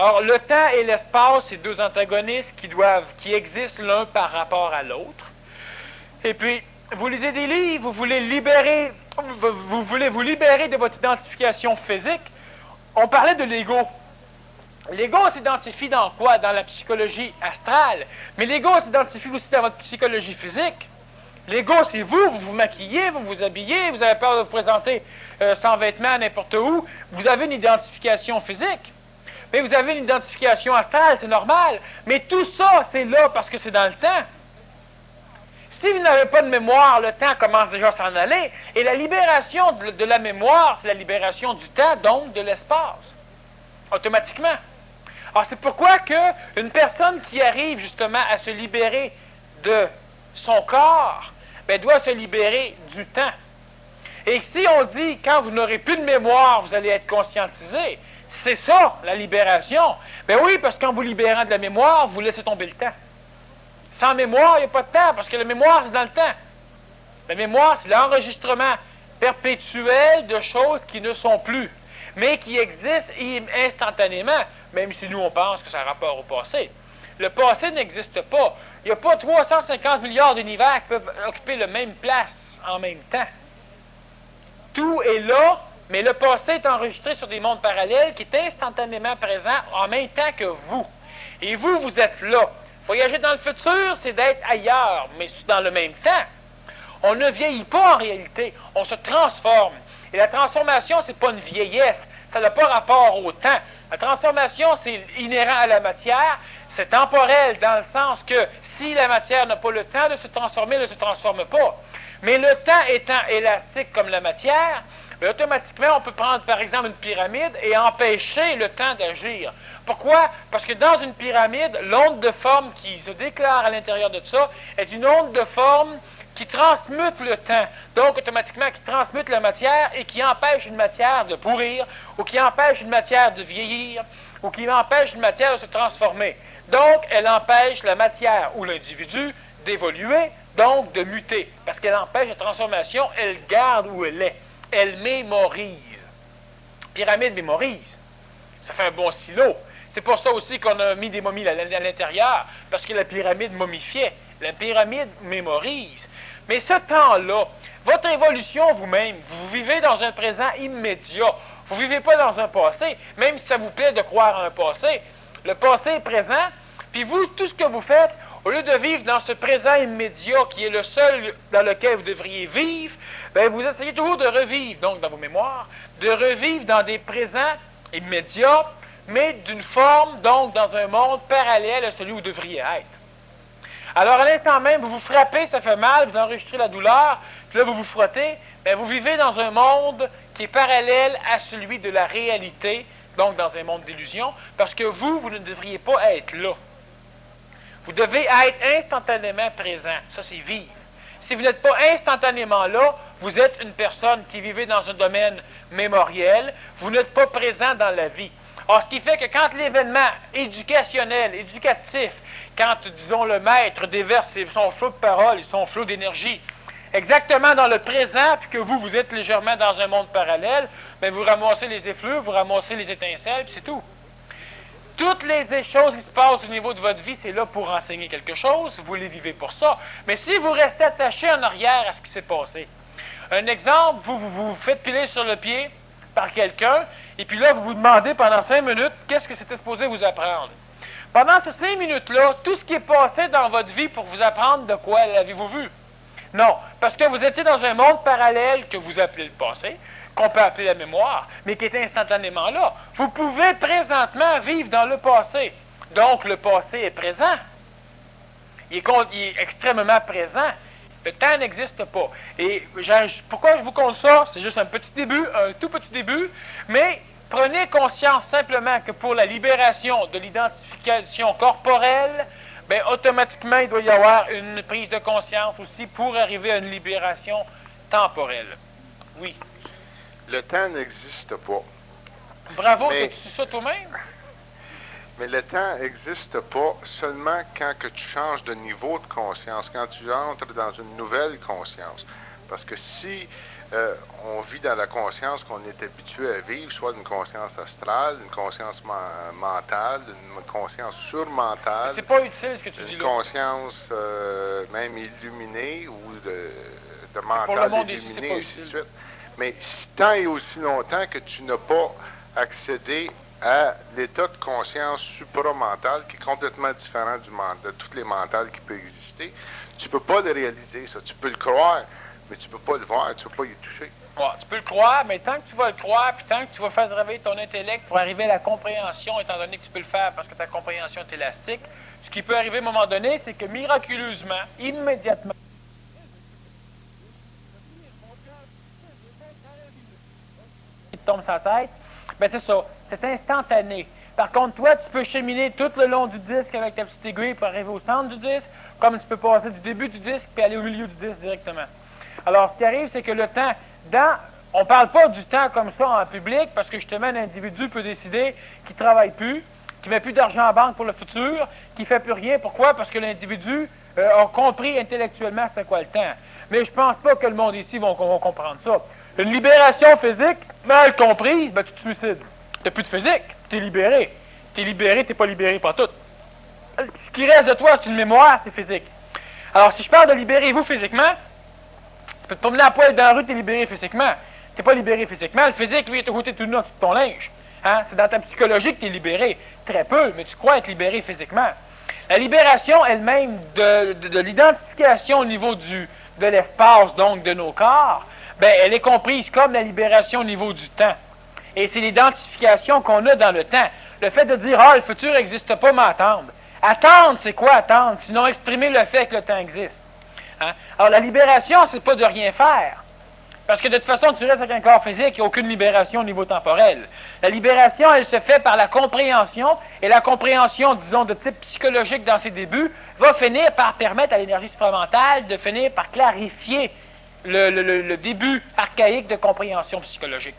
Alors, le temps et l'espace, c'est deux antagonistes qui existent l'un par rapport à l'autre. Et puis, vous lisez des livres, vous voulez vous libérer de votre identification physique. On parlait de l'ego. L'ego s'identifie dans quoi? Dans la psychologie astrale. Mais l'ego s'identifie aussi dans votre psychologie physique. L'ego, c'est vous vous maquillez, vous vous habillez, vous avez peur de vous présenter sans vêtements n'importe où. Vous avez une identification physique. Mais vous avez une identification astrale, c'est normal. Mais tout ça, c'est là parce que c'est dans le temps. Si vous n'avez pas de mémoire, le temps commence déjà à s'en aller. Et la libération de la mémoire, c'est la libération du temps, donc de l'espace. Automatiquement. Alors, c'est pourquoi qu'une personne qui arrive justement à se libérer de son corps, doit se libérer du temps. Et si on dit, quand vous n'aurez plus de mémoire, vous allez être conscientisé, c'est ça, la libération. Ben oui, parce qu'en vous libérant de la mémoire, vous laissez tomber le temps. Sans mémoire, il n'y a pas de temps, parce que la mémoire, c'est dans le temps. La mémoire, c'est l'enregistrement perpétuel de choses qui ne sont plus, mais qui existent instantanément, même si nous, on pense que ça a rapport au passé. Le passé n'existe pas. Il n'y a pas 350 milliards d'univers qui peuvent occuper la même place en même temps. Tout est là, mais le passé est enregistré sur des mondes parallèles qui est instantanément présent en même temps que vous. Et vous, vous êtes là. Voyager dans le futur, c'est d'être ailleurs, mais dans le même temps. On ne vieillit pas en réalité, on se transforme. Et la transformation, c'est pas une vieillesse, ça n'a pas rapport au temps. La transformation, c'est inhérent à la matière, c'est temporel dans le sens que si la matière n'a pas le temps de se transformer, elle ne se transforme pas. Mais le temps étant élastique comme la matière, automatiquement, on peut prendre par exemple une pyramide et empêcher le temps d'agir. Pourquoi? Parce que dans une pyramide, l'onde de forme qui se déclare à l'intérieur de ça est une onde de forme qui transmute le temps, donc automatiquement qui transmute la matière et qui empêche une matière de pourrir, ou qui empêche une matière de vieillir, ou qui empêche une matière de se transformer. Donc, elle empêche la matière ou l'individu d'évoluer, donc de muter, parce qu'elle empêche la transformation, elle garde où elle est. Elle mémorise. Pyramide mémorise. Ça fait un bon silo. C'est pour ça aussi qu'on a mis des momies à l'intérieur, parce que la pyramide momifiait. La pyramide mémorise. Mais ce temps-là, votre évolution vous-même, vous vivez dans un présent immédiat. Vous ne vivez pas dans un passé, même si ça vous plaît de croire en un passé. Le passé est présent, puis vous, tout ce que vous faites, au lieu de vivre dans ce présent immédiat qui est le seul dans lequel vous devriez vivre, vous essayez toujours de revivre, donc dans vos mémoires, de revivre dans des présents immédiats, mais d'une forme, donc dans un monde parallèle à celui où vous devriez être. Alors à l'instant même, vous vous frappez, ça fait mal, vous enregistrez la douleur, puis là vous vous frottez, vous vivez dans un monde qui est parallèle à celui de la réalité, donc dans un monde d'illusion, parce que vous ne devriez pas être là. Vous devez être instantanément présent. Ça, c'est vivre. Si vous n'êtes pas instantanément là, vous êtes une personne qui vivait dans un domaine mémoriel, vous n'êtes pas présent dans la vie. Alors, ce qui fait que quand l'événement éducationnel, éducatif, quand, disons, le maître déverse son flot de parole, son flot d'énergie, exactement dans le présent, puis que vous êtes légèrement dans un monde parallèle, bien, vous ramassez les effluves, vous ramassez les étincelles, puis c'est tout. Toutes les choses qui se passent au niveau de votre vie, c'est là pour enseigner quelque chose, vous les vivez pour ça. Mais si vous restez attaché en arrière à ce qui s'est passé, un exemple, vous faites piler sur le pied par quelqu'un, et puis là, vous vous demandez pendant 5 minutes, qu'est-ce que c'était supposé vous apprendre? Pendant ces 5 minutes-là, tout ce qui est passé dans votre vie pour vous apprendre de quoi l'avez-vous vu? Non, parce que vous étiez dans un monde parallèle que vous appelez le passé, qu'on peut appeler la mémoire, mais qui est instantanément là. Vous pouvez présentement vivre dans le passé. Donc, le passé est présent. Il est extrêmement présent. Le temps n'existe pas. Et pourquoi je vous compte ça? C'est juste un petit début, un tout petit début, mais prenez conscience simplement que pour la libération de l'identification corporelle, bien, automatiquement, il doit y avoir une prise de conscience aussi pour arriver à une libération temporelle. Oui. Le temps n'existe pas. Bravo, tu dis ça toi-même? Mais le temps n'existe pas seulement quand que tu changes de niveau de conscience, quand tu entres dans une nouvelle conscience. Parce que si on vit dans la conscience qu'on est habitué à vivre, soit une conscience astrale, une conscience mentale, une conscience surmentale, c'est pas utile ce que tu dis là. Une conscience même illuminée ou de mental pour le monde illuminé, ici, et ainsi de suite. Mais tant et aussi longtemps que tu n'as pas accédé à l'état de conscience supramental qui est complètement différent de toutes les mentales qui peuvent exister, tu ne peux pas le réaliser, ça. Tu peux le croire, mais tu ne peux pas le voir, tu ne peux pas y toucher. Ouais, tu peux le croire, mais tant que tu vas le croire, puis tant que tu vas faire travailler ton intellect pour arriver à la compréhension, étant donné que tu peux le faire parce que ta compréhension est élastique, ce qui peut arriver à un moment donné, c'est que miraculeusement, immédiatement, qui te tombe sur la tête, bien c'est ça, c'est instantané. Par contre, toi, tu peux cheminer tout le long du disque avec ta petite aiguille pour arriver au centre du disque, comme tu peux passer du début du disque puis aller au milieu du disque directement. Alors, ce qui arrive, c'est que le temps, on ne parle pas du temps comme ça en public, parce que justement, l'individu peut décider qu'il ne travaille plus, qu'il ne met plus d'argent en banque pour le futur, qu'il ne fait plus rien. Pourquoi? Parce que l'individu a compris intellectuellement c'est quoi le temps. Mais je ne pense pas que le monde ici va comprendre ça. Une libération physique, mal comprise, ben, tu te suicides. Tu n'as plus de physique, tu es libéré. Tu es libéré, tu n'es pas libéré, pas tout. Ce qui reste de toi, c'est une mémoire, c'est physique. Alors, si je parle de libérer-vous physiquement, tu peux te promener à poil dans la rue, tu es libéré physiquement. Tu n'es pas libéré physiquement. Le physique, lui, est au côté de ton linge. Hein? C'est dans ta psychologie que tu es libéré. Très peu, mais tu crois être libéré physiquement. La libération elle-même de l'identification au niveau de l'espace, donc de nos corps, ben, elle est comprise comme la libération au niveau du temps. Et c'est l'identification qu'on a dans le temps. Le fait de dire « Ah, le futur n'existe pas, mais attendre ». Attendre, c'est quoi attendre? Sinon exprimer le fait que le temps existe. Hein? Alors, la libération, c'est pas de rien faire. Parce que de toute façon, tu restes avec un corps physique, il n'y a aucune libération au niveau temporel. La libération, elle se fait par la compréhension, et la compréhension, disons, de type psychologique dans ses débuts, va finir par permettre à l'énergie supramentale de finir par clarifier le début archaïque de compréhension psychologique.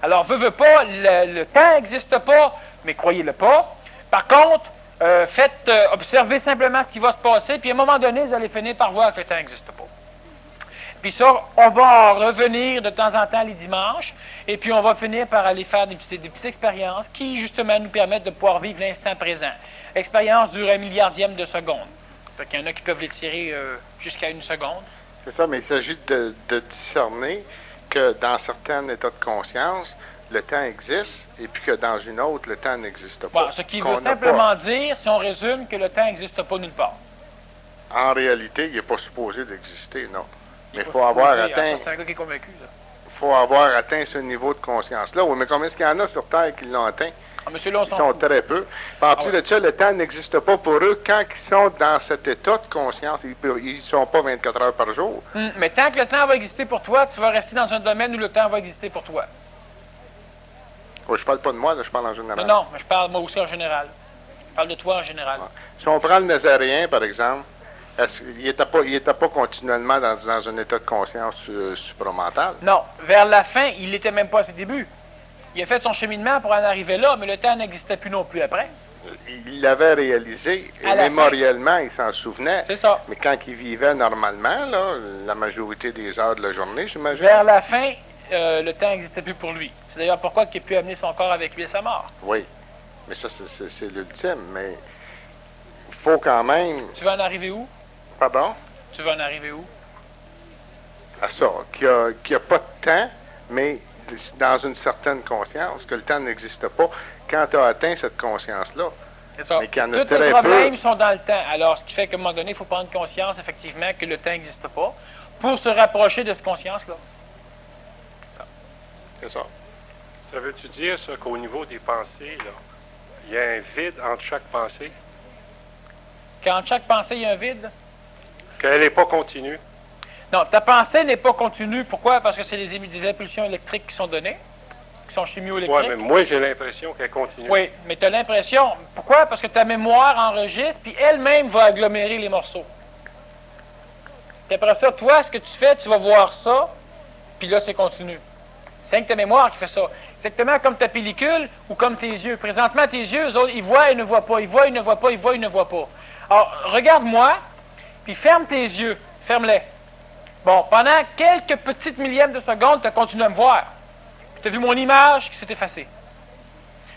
Alors, veux pas, le temps n'existe pas, mais croyez-le pas. Par contre, faites observer simplement ce qui va se passer, puis à un moment donné, vous allez finir par voir que le temps n'existe pas. Puis ça, on va en revenir de temps en temps les dimanches, et puis on va finir par aller faire des petites expériences qui, justement, nous permettent de pouvoir vivre l'instant présent. L'expérience dure 1 milliardième de seconde. Fait qu'il y en a qui peuvent l'étirer jusqu'à 1 seconde. C'est ça, mais il s'agit de discerner que dans certains états de conscience, le temps existe, et puis que dans une autre, le temps n'existe pas. Bon, ce qui veut simplement dire, si on résume, que le temps n'existe pas nulle part. En réalité, il n'est pas supposé d'exister, non. Mais il faut avoir atteint... C'est un gars qui est convaincu, là. Il faut avoir atteint ce niveau de conscience-là. Oui, mais combien est-ce qu'il y en a sur Terre qui l'ont atteint? Ah, monsieur, là, ils sont très peu. En plus de ça, le temps n'existe pas pour eux quand ils sont dans cet état de conscience. Ils ne sont pas 24 heures par jour. Mais tant que le temps va exister pour toi, tu vas rester dans un domaine où le temps va exister pour toi. Oui, je parle pas de moi, là, je parle en général. Non, mais je parle moi aussi en général. Je parle de toi en général. Ouais. Si on prend le Nazaréen, par exemple, il n'était pas continuellement dans un état de conscience supramental? Non, vers la fin, il n'était même pas à ses débuts. Il a fait son cheminement pour en arriver là, mais le temps n'existait plus non plus après. Il l'avait réalisé, et mémoriellement, il s'en souvenait. C'est ça. Mais quand il vivait normalement, là, la majorité des heures de la journée, j'imagine. Vers la fin, le temps n'existait plus pour lui. C'est d'ailleurs pourquoi il a pu amener son corps avec lui à sa mort. Oui, mais ça, c'est l'ultime. Mais il faut quand même... Tu veux en arriver où? Pardon? Tu veux en arriver où? À ça, qu'il n'y a pas de temps, mais dans une certaine conscience, que le temps n'existe pas, quand tu as atteint cette conscience-là. C'est ça. Mais qu'il y en a tous les très problèmes peu. sont dans le temps. Alors, ce qui fait qu'à un moment donné, il faut prendre conscience, effectivement, que le temps n'existe pas pour se rapprocher de cette conscience-là. C'est ça. Ça veut-tu dire, ça, qu'au niveau des pensées, là, il y a un vide entre chaque pensée? Quand chaque pensée, il y a un vide? Qu'elle n'est pas continue? Non, ta pensée n'est pas continue. Pourquoi? Parce que c'est des impulsions électriques qui sont données, qui sont chimio-électriques. Oui, mais moi, j'ai l'impression qu'elle continue. Oui, mais tu as l'impression. Pourquoi? Parce que ta mémoire enregistre, puis elle-même va agglomérer les morceaux. Puis après ça, toi, ce que tu fais, tu vas voir ça, puis là, c'est continu. C'est rien que ta mémoire qui fait ça. Exactement comme ta pellicule ou comme tes yeux. Présentement, tes yeux, eux autres, ils voient et ne voient pas. Ils voient et ne voient pas. Ils voient et ne voient pas. Alors, regarde-moi, puis ferme tes yeux. Ferme-les. Bon, pendant quelques petites millièmes de secondes, tu as continué à me voir. Tu as vu mon image qui s'est effacée.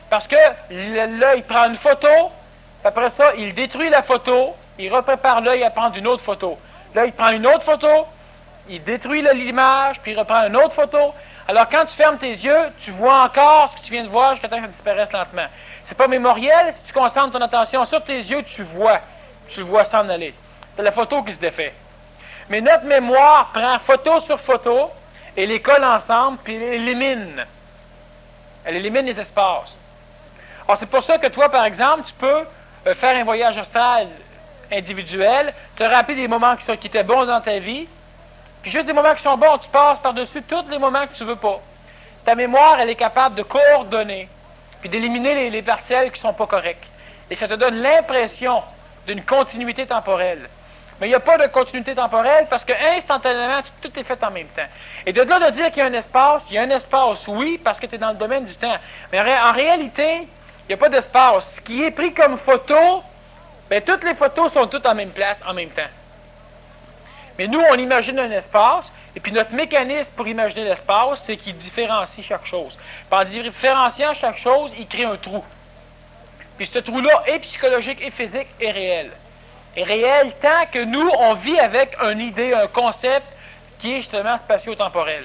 Parce que là, il prend une photo, puis après ça, il détruit la photo, il reprépare l'œil à prendre une autre photo. Là, il prend une autre photo, il détruit l'image, puis il reprend une autre photo. Alors, quand tu fermes tes yeux, tu vois encore ce que tu viens de voir jusqu'à temps que ça disparaisse lentement. C'est pas mémoriel. Si tu concentres ton attention sur tes yeux, tu le vois s'en aller. C'est la photo qui se défait. Mais notre mémoire prend photo sur photo et les colle ensemble, puis elle élimine. Elle élimine les espaces. Alors, c'est pour ça que toi, par exemple, tu peux faire un voyage astral individuel, te rappeler des moments qui étaient bons dans ta vie, puis juste des moments qui sont bons, tu passes par-dessus tous les moments que tu veux pas. Ta mémoire, elle est capable de coordonner, puis d'éliminer les partiels qui sont pas corrects. Et ça te donne l'impression d'une continuité temporelle. Mais il n'y a pas de continuité temporelle parce que instantanément, tout est fait en même temps. Et de là de dire qu'il y a un espace, il y a un espace, oui, parce que tu es dans le domaine du temps. Mais en réalité, il n'y a pas d'espace. Ce qui est pris comme photo, bien, toutes les photos sont toutes en même place, en même temps. Mais nous, on imagine un espace, et puis notre mécanisme pour imaginer l'espace, c'est qu'il différencie chaque chose. Puis en différenciant chaque chose, il crée un trou. Puis ce trou-là est psychologique et physique et réel. Et réel tant que nous, on vit avec une idée, un concept qui est justement spatio-temporel.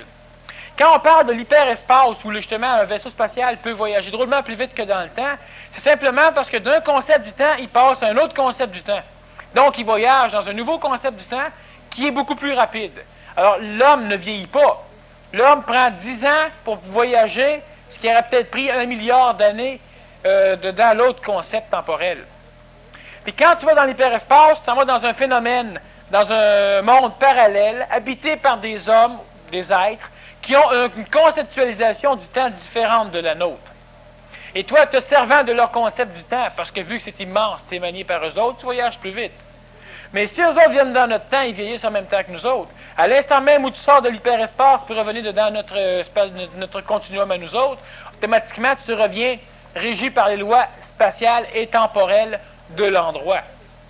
Quand on parle de l'hyperespace, où justement un vaisseau spatial peut voyager drôlement plus vite que dans le temps, c'est simplement parce que d'un concept du temps, il passe à un autre concept du temps. Donc, il voyage dans un nouveau concept du temps qui est beaucoup plus rapide. Alors, l'homme ne vieillit pas. L'homme prend 10 ans pour voyager, ce qui aurait peut-être pris 1 milliard d'années dans l'autre concept temporel. Puis quand tu vas dans l'hyperespace, tu t'en vas dans un phénomène, dans un monde parallèle, habité par des hommes, des êtres, qui ont une conceptualisation du temps différente de la nôtre. Et toi, te servant de leur concept du temps, parce que vu que c'est immense, tu es manié par eux autres, tu voyages plus vite. Mais si eux autres viennent dans notre temps, ils vieillissent en même temps que nous autres. À l'instant même où tu sors de l'hyperespace pour revenir dans notre continuum à nous autres, automatiquement, tu reviens régi par les lois spatiales et temporelles de l'endroit,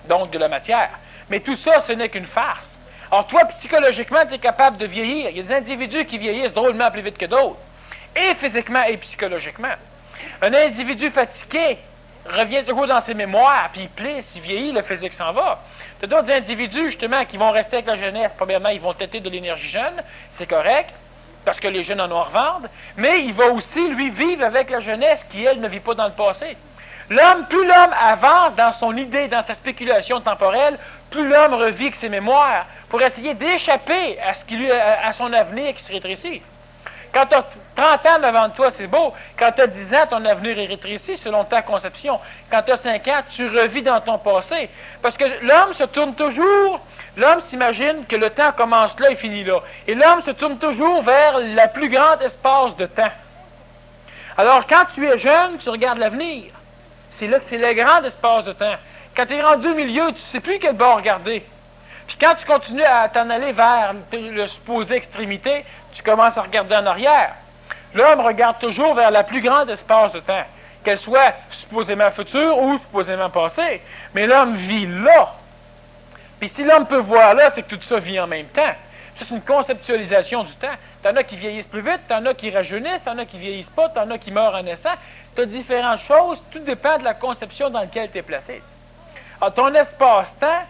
donc de la matière. Mais tout ça, ce n'est qu'une farce. Alors toi, psychologiquement, tu es capable de vieillir. Il y a des individus qui vieillissent drôlement plus vite que d'autres, et physiquement et psychologiquement. Un individu fatigué revient toujours dans ses mémoires, puis il plisse, il vieillit, le physique s'en va. Tu as d'autres individus, justement, qui vont rester avec la jeunesse. Premièrement, ils vont têter de l'énergie jeune, c'est correct, parce que les jeunes en ont à revendre, mais il va aussi, lui, vivre avec la jeunesse qui, elle, ne vit pas dans le passé. L'homme, plus l'homme avance dans son idée, dans sa spéculation temporelle, plus l'homme revit avec ses mémoires pour essayer d'échapper à son avenir qui se rétrécit. Quand tu as 30 ans devant toi, c'est beau. Quand tu as 10 ans, ton avenir est rétréci selon ta conception. Quand tu as 5 ans, tu revis dans ton passé. Parce que l'homme se tourne toujours, l'homme s'imagine que le temps commence là et finit là. Et l'homme se tourne toujours vers le plus grand espace de temps. Alors, quand tu es jeune, tu regardes l'avenir. C'est là que c'est le grand espace de temps. Quand tu es rendu au milieu, tu ne sais plus quel bord regarder. Puis quand tu continues à t'en aller vers le supposé extrémité, tu commences à regarder en arrière. L'homme regarde toujours vers la plus grande espace de temps, qu'elle soit supposément future ou supposément passée. Mais l'homme vit là. Puis si l'homme peut voir là, c'est que tout ça vit en même temps. Ça, c'est une conceptualisation du temps. T'en as qui vieillissent plus vite, t'en as qui rajeunissent, t'en as qui vieillissent pas, t'en as qui meurent en naissant. T'as différentes choses, tout dépend de la conception dans laquelle tu es placé. Alors, ton espace-temps,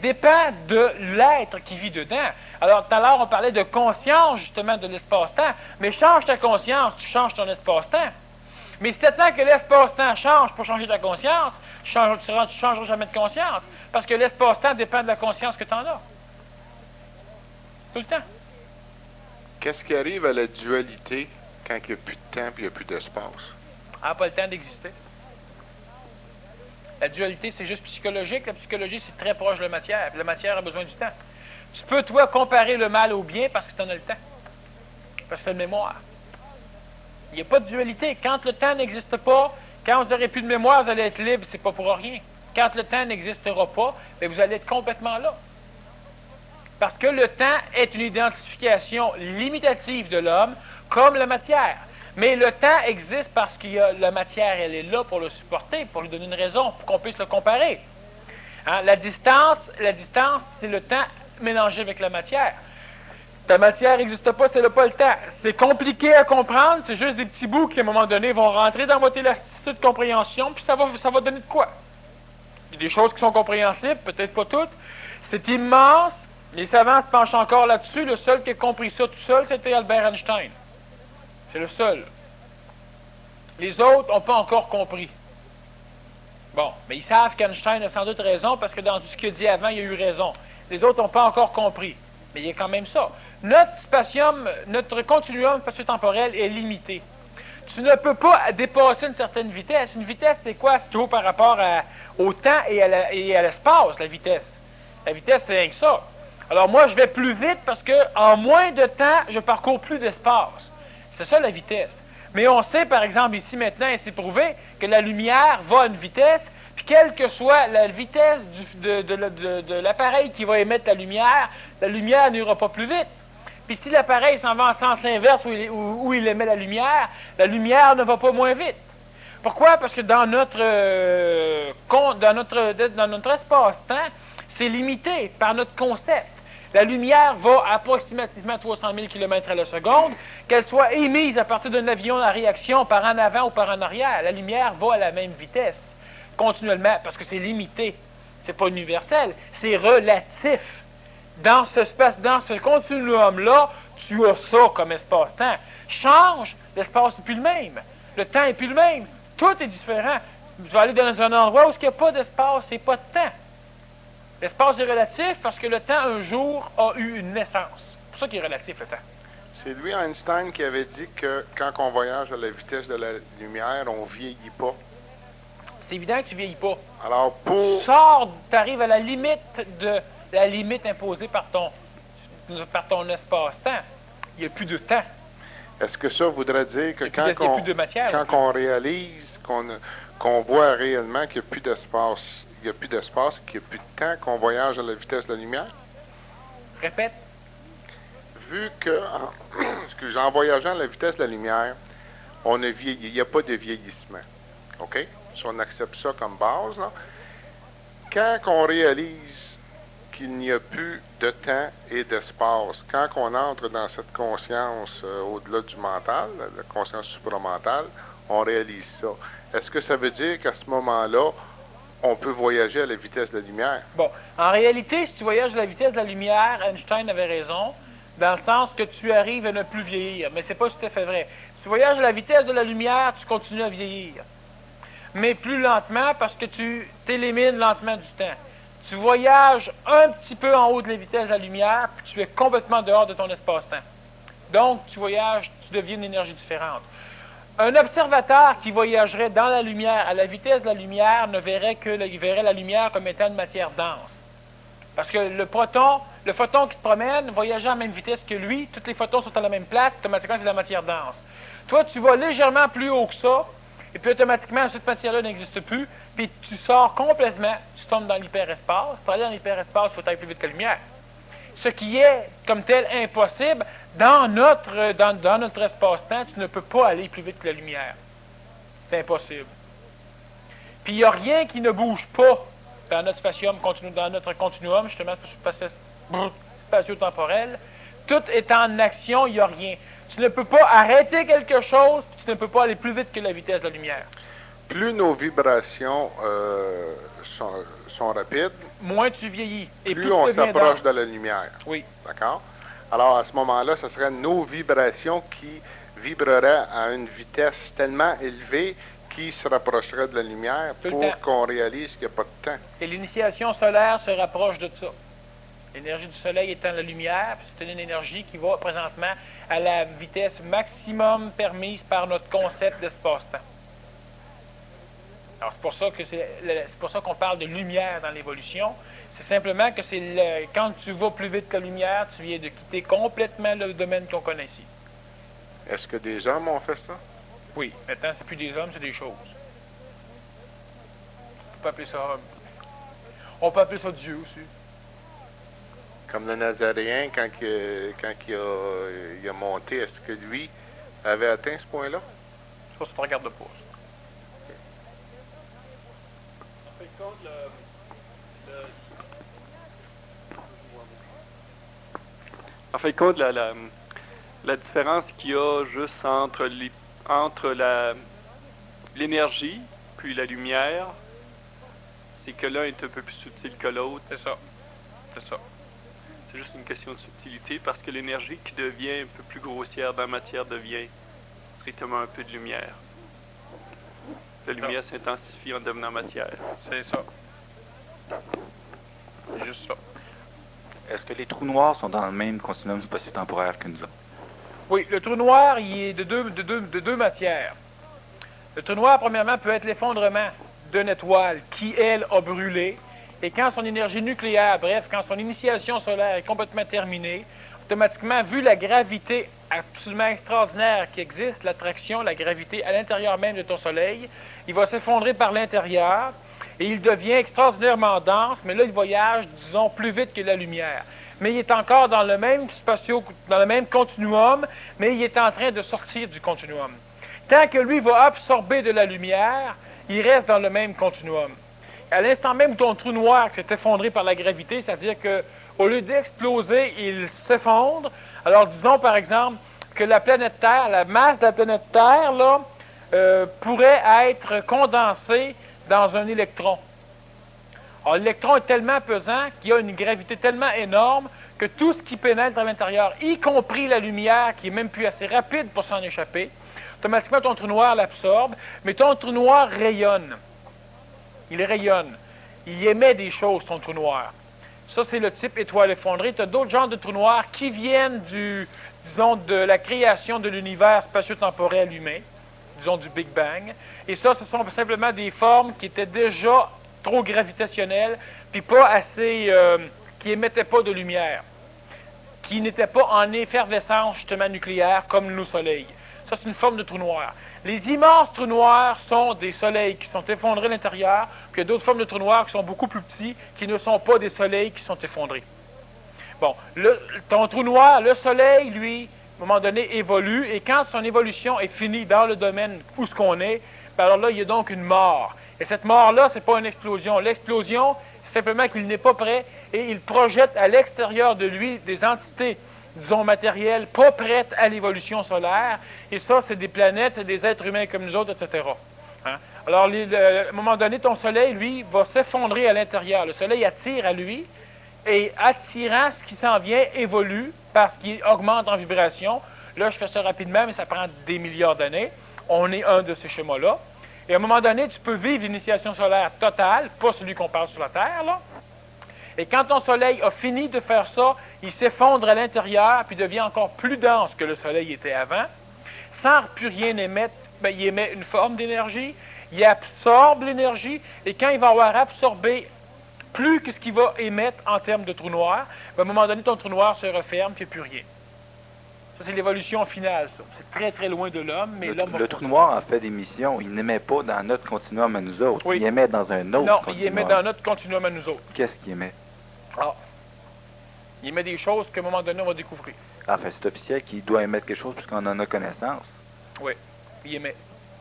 dépend de l'être qui vit dedans. Alors, tout à l'heure, on parlait de conscience, justement, de l'espace-temps. Mais change ta conscience, tu changes ton espace-temps. Mais si tu attends que l'espace-temps change pour changer ta conscience, tu ne changeras jamais de conscience. Parce que l'espace-temps dépend de la conscience que tu en as. Tout le temps. Qu'est-ce qui arrive à la dualité quand il n'y a plus de temps et il n'y a plus d'espace? Elle n'a pas le temps d'exister. La dualité, c'est juste psychologique. La psychologie, c'est très proche de la matière. La matière a besoin du temps. Tu peux, toi, comparer le mal au bien parce que tu en as le temps. Parce que tu as une mémoire. Il n'y a pas de dualité. Quand le temps n'existe pas, quand vous n'aurez plus de mémoire, vous allez être libre, c'est pas pour rien. Quand le temps n'existera pas, vous allez être complètement là. Parce que le temps est une identification limitative de l'homme comme la matière. Mais le temps existe parce que la matière, elle est là pour le supporter, pour lui donner une raison, pour qu'on puisse le comparer. Hein? La distance, c'est le temps mélangé avec la matière. Ta matière n'existe pas, c'est pas le temps. C'est compliqué à comprendre, c'est juste des petits bouts qui, à un moment donné, vont rentrer dans votre élasticité de compréhension, puis ça va donner de quoi? Il y a des choses qui sont compréhensibles, peut-être pas toutes. C'est immense. Les savants se penchent encore là-dessus. Le seul qui a compris ça tout seul, c'était Albert Einstein. C'est le seul. Les autres n'ont pas encore compris. Bon, mais ils savent qu'Einstein a sans doute raison parce que dans tout ce qu'il a dit avant, il a eu raison. Les autres n'ont pas encore compris. Mais il y a quand même ça. Notre continuum spatio-temporel est limité. Tu ne peux pas dépasser une certaine vitesse. Une vitesse, c'est quoi? C'est toujours par rapport au temps et à l'espace, la vitesse. La vitesse, c'est rien que ça. Alors moi, je vais plus vite parce qu'en moins de temps, je parcours plus d'espace. C'est ça la vitesse. Mais on sait, par exemple, ici maintenant, et c'est prouvé, que la lumière va à une vitesse, puis quelle que soit la vitesse de l'appareil qui va émettre la lumière n'ira pas plus vite. Puis si l'appareil s'en va en sens inverse où il émet la lumière ne va pas moins vite. Pourquoi? Parce que dans notre espace-temps, c'est limité par notre concept. La lumière va approximativement 300 000 km à la seconde, qu'elle soit émise à partir d'un avion à réaction par en avant ou par en arrière. La lumière va à la même vitesse, continuellement, parce que c'est limité. C'est pas universel, c'est relatif. Dans ce continuum-là, tu as ça comme espace-temps. Change, l'espace n'est plus le même. Le temps n'est plus le même. Tout est différent. Je vais aller dans un endroit où il n'y a pas d'espace et pas de temps. L'espace est relatif parce que le temps, un jour, a eu une naissance. C'est pour ça qu'il est relatif, le temps. C'est lui, Einstein, qui avait dit que quand on voyage à la vitesse de la lumière, on ne vieillit pas. C'est évident que tu ne vieillis pas. Alors, pour... Tu arrives à la limite imposée par ton espace-temps. Il n'y a plus de temps. Est-ce que ça voudrait dire que quand on réalise, qu'on voit réellement qu'il n'y a plus d'espace, qu'il n'y a plus d'espace, qu'il n'y a plus de temps, qu'on voyage à la vitesse de la lumière? Répète. Vu que, en voyageant à la vitesse de la lumière, on a vieilli, il n'y a pas de vieillissement. OK? Si on accepte ça comme base, là, quand on réalise qu'il n'y a plus de temps et d'espace, quand on entre dans cette conscience au-delà du mental, la conscience supramentale, on réalise ça. Est-ce que ça veut dire qu'à ce moment-là, on peut voyager à la vitesse de la lumière? Bon, en réalité, si tu voyages à la vitesse de la lumière, Einstein avait raison, dans le sens que tu arrives à ne plus vieillir. Mais c'est pas tout à fait vrai. Si tu voyages à la vitesse de la lumière, tu continues à vieillir. Mais plus lentement parce que tu t'élimines lentement du temps. Tu voyages un petit peu en haut de la vitesse de la lumière, puis tu es complètement dehors de ton espace-temps. Donc, tu voyages, tu deviens une énergie différente. Un observateur qui voyagerait dans la lumière, à la vitesse de la lumière, il verrait la lumière comme étant une matière dense. Parce que le photon qui se promène, voyageant à la même vitesse que lui, tous les photons sont à la même place, automatiquement c'est de la matière dense. Toi, tu vas légèrement plus haut que ça, et puis automatiquement, cette matière-là n'existe plus, puis tu sors complètement, tu tombes dans l'hyperespace. Pour aller dans l'hyperespace, il faut aller plus vite que la lumière. Ce qui est, comme tel, impossible, dans notre espace-temps, tu ne peux pas aller plus vite que la lumière. C'est impossible. Puis il n'y a rien qui ne bouge pas dans notre dans notre continuum, justement, spatio-temporel. Tout est en action, il n'y a rien. Tu ne peux pas arrêter quelque chose, tu ne peux pas aller plus vite que la vitesse de la lumière. Plus nos vibrations sont rapides, moins tu vieillis. Et plus on s'approche de la lumière. Oui. D'accord? Alors, à ce moment-là, ce serait nos vibrations qui vibreraient à une vitesse tellement élevée qui se rapprocherait de la lumière pour qu'on réalise qu'il n'y a pas de temps. Et l'initiation solaire se rapproche de ça. L'énergie du soleil étant la lumière, c'est une énergie qui va présentement à la vitesse maximum permise par notre concept d'espace-temps. Alors, c'est pour ça qu'on parle de lumière dans l'évolution. C'est simplement que quand tu vas plus vite que la lumière, tu viens de quitter complètement le domaine qu'on connaît ici. Est-ce que des hommes ont fait ça? Oui. Maintenant, c'est plus des hommes, c'est des choses. On peut appeler ça homme. On peut appeler ça Dieu aussi. Comme le Nazaréen, quand il a monté, est-ce que lui avait atteint ce point-là? Ça, tu te regardes pas. En fin de compte, la différence qu'il y a juste entre l'énergie puis la lumière, c'est que l'un est un peu plus subtil que l'autre. C'est ça. C'est ça. C'est juste une question de subtilité parce que l'énergie qui devient un peu plus grossière dans la matière devient strictement un peu de lumière. La lumière s'intensifie en devenant matière. C'est ça. C'est juste ça. Est-ce que les trous noirs sont dans le même continuum spatio-temporaire que nous autres? Oui, le trou noir, il est de deux matières. Le trou noir, premièrement, peut être l'effondrement d'une étoile qui, elle, a brûlé. Et quand son énergie nucléaire, bref, quand son initiation solaire est complètement terminée, automatiquement, vu la gravité absolument extraordinaire qui existe, l'attraction, la gravité à l'intérieur même de ton Soleil, il va s'effondrer par l'intérieur et il devient extraordinairement dense, mais là, il voyage, disons, plus vite que la lumière. Mais il est encore dans le même continuum, mais il est en train de sortir du continuum. Tant que lui va absorber de la lumière, il reste dans le même continuum. À l'instant même où ton trou noir s'est effondré par la gravité, c'est-à-dire qu'au lieu d'exploser, il s'effondre. Alors, disons par exemple que la planète Terre, la masse de la planète Terre, là, pourrait être condensée dans un électron. Alors, l'électron est tellement pesant qu'il y a une gravité tellement énorme que tout ce qui pénètre à l'intérieur, y compris la lumière, qui est même plus assez rapide pour s'en échapper, automatiquement ton trou noir l'absorbe, mais ton trou noir rayonne. Il rayonne. Il émet des choses, ton trou noir. Ça, c'est le type étoile effondrée. Tu as d'autres genres de trous noirs qui viennent de la création de l'univers spatio-temporel humain, disons du Big Bang. Et ça, ce sont simplement des formes qui étaient déjà trop gravitationnelles, puis pas assez, qui émettaient pas de lumière, qui n'étaient pas en effervescence, justement, nucléaire, comme nos soleils. Ça, c'est une forme de trou noir. Les immenses trous noirs sont des soleils qui sont effondrés à l'intérieur, puis il y a d'autres formes de trous noirs qui sont beaucoup plus petits, qui ne sont pas des soleils qui sont effondrés. Bon, ton trou noir, le soleil, lui, à un moment donné, évolue, et quand son évolution est finie dans le domaine où ce qu'on est, ben alors là, il y a donc une mort. Et cette mort-là, c'est pas une explosion. L'explosion, c'est simplement qu'il n'est pas prêt, et il projette à l'extérieur de lui des entités, disons, matérielles, pas prêtes à l'évolution solaire. Et ça, c'est des planètes, c'est des êtres humains comme nous autres, etc. Hein? Alors, à un moment donné, ton soleil, lui, va s'effondrer à l'intérieur. Le soleil attire à lui, et attirant ce qui s'en vient, évolue, parce qu'il augmente en vibration. Là, je fais ça rapidement, mais ça prend des milliards d'années. On est un de ces schémas-là. Et à un moment donné, tu peux vivre l'initiation solaire totale, pas celui qu'on parle sur la Terre, là. Et quand ton soleil a fini de faire ça, il s'effondre à l'intérieur, puis devient encore plus dense que le soleil était avant. Sans plus rien émettre, ben, il émet une forme d'énergie, il absorbe l'énergie, et quand il va avoir absorbé plus que ce qu'il va émettre en termes de trou noir, ben, à un moment donné, ton trou noir se referme, puis il n'y a plus rien. Ça, c'est l'évolution finale, ça. C'est très, très loin de l'homme, mais l'homme... Le trou noir, en fait, d'émission, il n'émet pas dans notre continuum à nous autres. Oui. Il émet dans un autre Non, continuum. il émet dans notre continuum à nous autres. Qu'est-ce qu'il émet? Ah. Il émet des choses qu'à un moment donné, on va découvrir. Enfin, c'est officiel qu'il doit émettre quelque chose puisqu'on en a connaissance. Oui, il émet.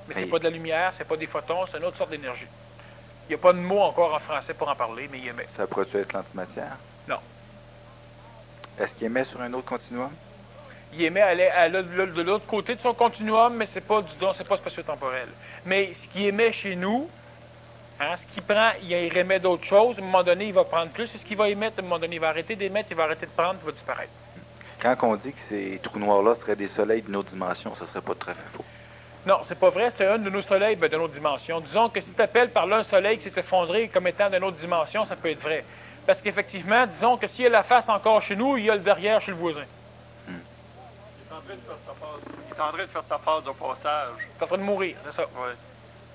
Mais c'est Mais- pas de la lumière, c'est pas des photons, c'est une autre sorte d'énergie. Il n'y a pas de mot encore en français pour en parler, mais il émet. Ça pourrait être l'antimatière? Non. Est-ce qu'il émet sur un autre continuum? Il émet de l'autre côté de son continuum, mais c'est pas c'est pas spatio-temporel. Mais ce qui émet chez nous, hein, ce qu'il prend, il émet d'autres choses. À un moment donné, il va prendre plus. Et ce qu'il va émettre, à un moment donné, il va arrêter d'émettre, il va arrêter de prendre, il va disparaître. Quand on dit que ces trous noirs-là seraient des soleils d'une autre dimension, ça serait pas tout à fait faux. Non, c'est pas vrai, c'est un de nos soleils d'une autre dimension. Disons que si tu appelles par là un soleil qui s'est effondré comme étant d'une autre dimension, ça peut être vrai. Parce qu'effectivement, disons que s'il y a la face encore chez nous, il y a le derrière chez le voisin. Il est en train de faire sa phase de passage. Il est en train de mourir, c'est ça. Ouais.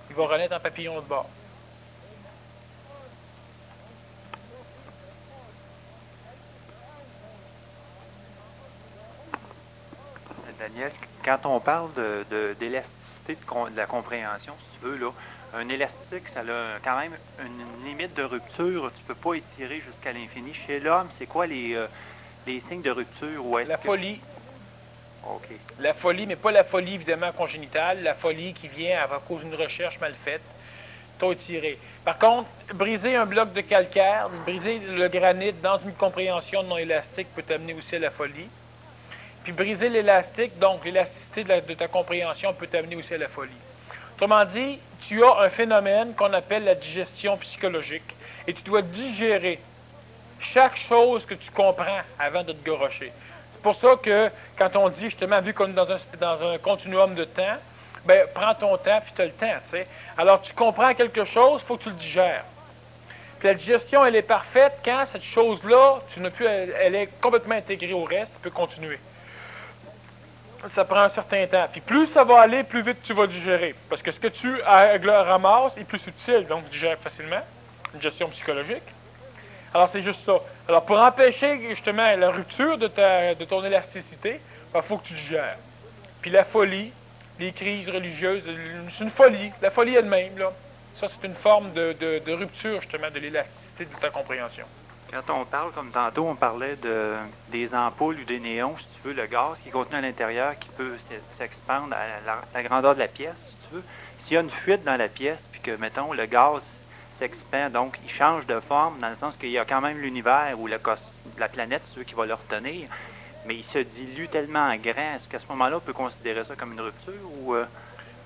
Il va renaître en papillon de bord. Daniel, quand on parle d'élasticité de la compréhension, si tu veux, là, un élastique, ça a quand même une limite de rupture. Tu peux pas étirer jusqu'à l'infini. Chez l'homme, c'est quoi les signes de rupture? Ou est-ce La que... folie. OK. La folie, mais pas la folie évidemment congénitale, la folie qui vient à cause d'une recherche mal faite, trop tirée. Par contre, briser un bloc de calcaire, briser le granit dans une compréhension non élastique peut t'amener aussi à la folie. Puis briser l'élastique, donc l'élasticité de ta compréhension peut t'amener aussi à la folie. Autrement dit, tu as un phénomène qu'on appelle la digestion psychologique et tu dois digérer chaque chose que tu comprends avant de te gorocher. C'est pour ça que quand on dit justement, vu qu'on est dans un continuum de temps, ben prends ton temps puis tu as le temps, tu sais. Alors tu comprends quelque chose, il faut que tu le digères. Puis la digestion, elle est parfaite quand cette chose-là, tu n'as plus, elle est complètement intégrée au reste, tu peux continuer. Ça prend un certain temps. Puis plus ça va aller, plus vite tu vas digérer. Parce que ce que tu ramasses est plus utile, donc tu digères facilement. Une gestion psychologique. Alors c'est juste ça. Alors pour empêcher justement la rupture de ton élasticité, il faut que tu digères. Puis la folie, les crises religieuses, c'est une folie. La folie elle-même, là, ça c'est une forme de rupture justement de l'élasticité de ta compréhension. Quand on parle, comme tantôt, on parlait des ampoules ou des néons, si tu veux, le gaz qui est contenu à l'intérieur qui peut s'expandre à la grandeur de la pièce, si tu veux. S'il y a une fuite dans la pièce, puis que, mettons, le gaz s'expand, donc il change de forme, dans le sens qu'il y a quand même l'univers ou la planète, ceux qui va le retenir, mais il se dilue tellement en grand. Est-ce qu'à ce moment-là, on peut considérer ça comme une rupture ou...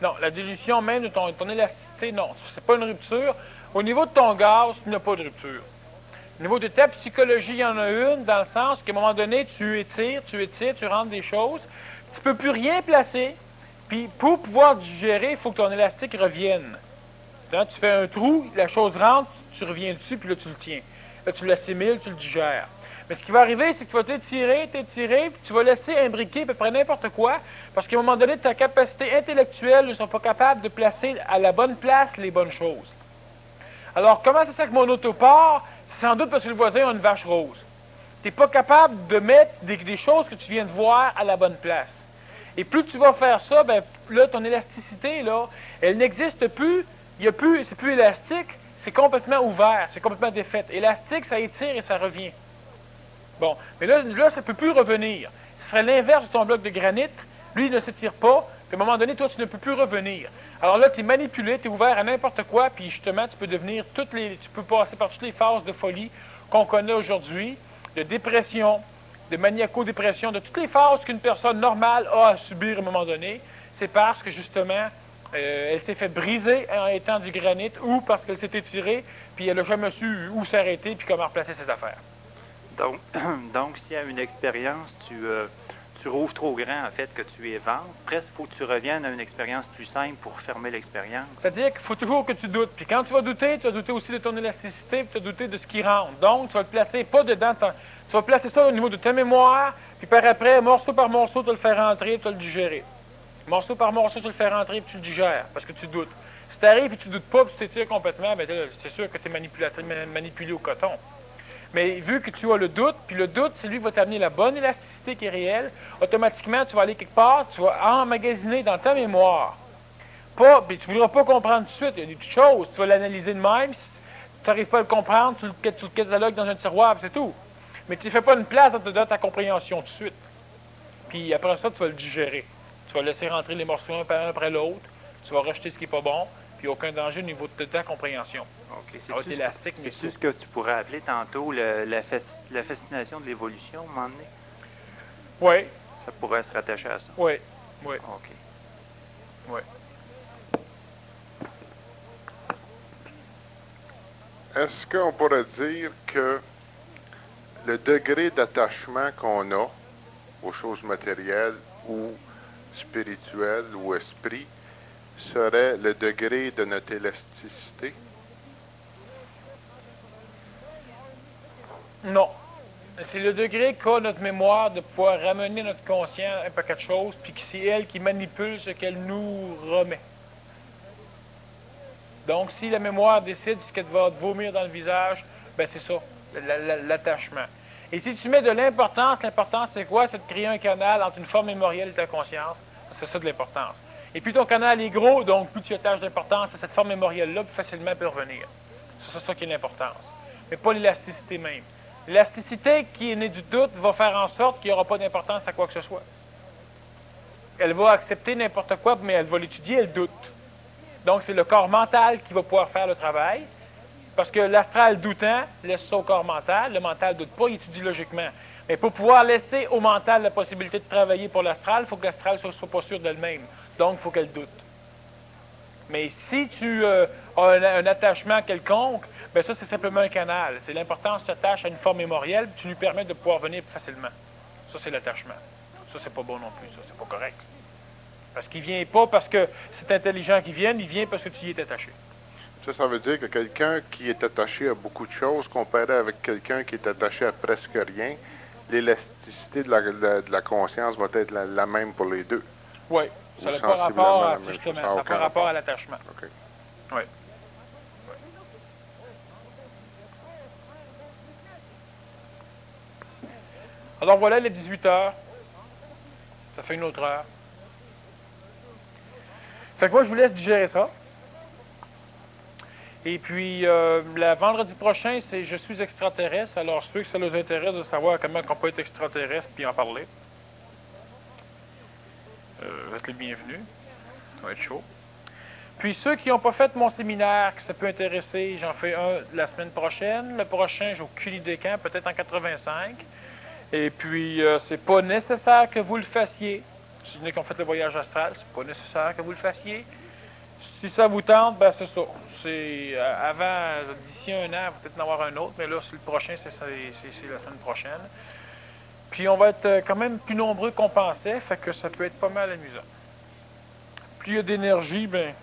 Non, la dilution même de ton élasticité, non. C'est pas une rupture. Au niveau de ton gaz, tu n'as pas de rupture. Au niveau de ta psychologie, il y en a une, dans le sens qu'à un moment donné, tu étires, tu rentres des choses, tu ne peux plus rien placer, puis pour pouvoir digérer, il faut que ton élastique revienne. Là, tu fais un trou, la chose rentre, tu reviens dessus, puis là, tu le tiens. Là, tu l'assimiles, tu le digères. Mais ce qui va arriver, c'est que tu vas t'étirer, puis tu vas laisser imbriquer à peu près n'importe quoi, parce qu'à un moment donné, ta capacité intellectuelle ne sont pas capables de placer à la bonne place les bonnes choses. Alors, comment c'est ça que mon auto part? C'est sans doute parce que le voisin a une vache rose. Tu n'es pas capable de mettre des choses que tu viens de voir à la bonne place. Et plus tu vas faire ça, ben là, ton élasticité, là, elle n'existe plus. C'est plus élastique, c'est complètement ouvert, c'est complètement défait. Élastique, ça étire et ça revient. Bon, mais là ça ne peut plus revenir. Ce serait l'inverse de ton bloc de granit. Lui, il ne s'étire pas, puis à un moment donné, toi, tu ne peux plus revenir. Alors là, tu es manipulé, tu es ouvert à n'importe quoi, puis justement, tu peux passer par toutes les phases de folie qu'on connaît aujourd'hui, de dépression, de maniaco-dépression, de toutes les phases qu'une personne normale a à subir à un moment donné. C'est parce que justement, elle s'est fait briser en étant du granit ou parce qu'elle s'est étirée, puis elle n'a jamais su où s'arrêter puis comment replacer ses affaires. Donc s'il y a une expérience, tu rouvres trop grand, en fait, que tu éventres, presque, il faut que tu reviennes à une expérience plus simple pour fermer l'expérience. C'est-à-dire qu'il faut toujours que tu doutes. Puis quand tu vas douter aussi de ton élasticité, puis tu vas douter de ce qui rentre. Donc, tu vas le placer pas dedans. Tu vas placer ça au niveau de ta mémoire, puis par après, morceau par morceau, tu vas le faire rentrer, tu vas le digérer. Morceau par morceau, tu le fais rentrer, puis tu le digères, parce que tu doutes. Si tu arrives et tu doutes pas, puis tu t'étires complètement, bien c'est sûr que tu es manipulé au coton. Mais vu que tu as le doute, puis le doute, c'est lui qui va t'amener la bonne élasticité qui est réelle, automatiquement, tu vas aller quelque part, tu vas emmagasiner dans ta mémoire. Puis tu ne voudras pas comprendre tout de suite, il y a des petites choses, tu vas l'analyser de même, si tu n'arrives pas à le comprendre, tu le catalogues dans un tiroir, puis c'est tout. Mais tu ne fais pas une place dans ta compréhension tout de suite. Puis après ça, tu vas le digérer. Tu vas laisser rentrer les morceaux un après l'autre, tu vas rejeter ce qui n'est pas bon, puis aucun danger au niveau de ta compréhension. OK. Ça va être élastique, mais C'est ce que tu pourrais appeler tantôt la fascination de l'évolution, à un moment donné? Oui, Ça pourrait se rattacher à ça. oui, oui, OK. oui. Est-ce qu'on pourrait dire que le degré d'attachement qu'on a aux choses matérielles ou spirituelles ou esprit serait le degré de notre élasticité? Non. C'est le degré qu'a notre mémoire de pouvoir ramener notre conscience un paquet de choses, puis que c'est elle qui manipule ce qu'elle nous remet. Donc, si la mémoire décide ce qu'elle va te vomir dans le visage, ben c'est ça, l'attachement. Et si tu mets de l'importance c'est quoi? C'est de créer un canal entre une forme mémorielle et ta conscience. C'est ça de l'importance. Et puis ton canal est gros, donc plus tu attaches d'importance à cette forme mémorielle-là, plus facilement elle peut revenir. C'est ça qui est l'importance. Mais pas l'élasticité même. L'élasticité qui est née du doute va faire en sorte qu'il n'y aura pas d'importance à quoi que ce soit. Elle va accepter n'importe quoi, mais elle va l'étudier, elle doute. Donc, c'est le corps mental qui va pouvoir faire le travail, parce que l'astral doutant laisse ça au corps mental, le mental ne doute pas, il étudie logiquement. Mais pour pouvoir laisser au mental la possibilité de travailler pour l'astral, il faut que l'astral ne soit pas sûr d'elle-même. Donc, il faut qu'elle doute. Mais si tu as un attachement quelconque, bien ça, c'est simplement un canal. C'est l'importance que tu attaches à une forme mémorielle, puis tu lui permets de pouvoir venir plus facilement. Ça, c'est l'attachement. Ça, c'est pas bon non plus, ça, c'est pas correct. Parce qu'il vient pas parce que c'est intelligent qu'il vienne, il vient parce que tu y es attaché. Ça veut dire que quelqu'un qui est attaché à beaucoup de choses, comparé avec quelqu'un qui est attaché à presque rien, l'élasticité de la conscience va être la même pour les deux. Oui, ça n'a pas rapport à, justement, ça n'a pas rapport à l'attachement. OK. Oui. Alors voilà les 18 heures. Ça fait une autre heure. Fait que moi, je vous laisse digérer ça. Et puis, le vendredi prochain, c'est Je suis extraterrestre. Alors, ceux que ça les intéresse de savoir comment on peut être extraterrestre puis en parler, vous êtes les bienvenus. Ça va être chaud. Puis, ceux qui n'ont pas fait mon séminaire, que ça peut intéresser, j'en fais un la semaine prochaine. Le prochain, j'ai aucune idée quand, peut-être en 85. Et puis, c'est pas nécessaire que vous le fassiez. Si vous venez qu'on fait le voyage astral, c'est pas nécessaire que vous le fassiez. Si ça vous tente, ben c'est ça. C'est avant, d'ici un an, il va peut-être en avoir un autre, mais là, c'est le prochain, c'est la semaine prochaine. Puis on va être quand même plus nombreux qu'on pensait, fait que ça peut être pas mal amusant. Plus il y a d'énergie, ben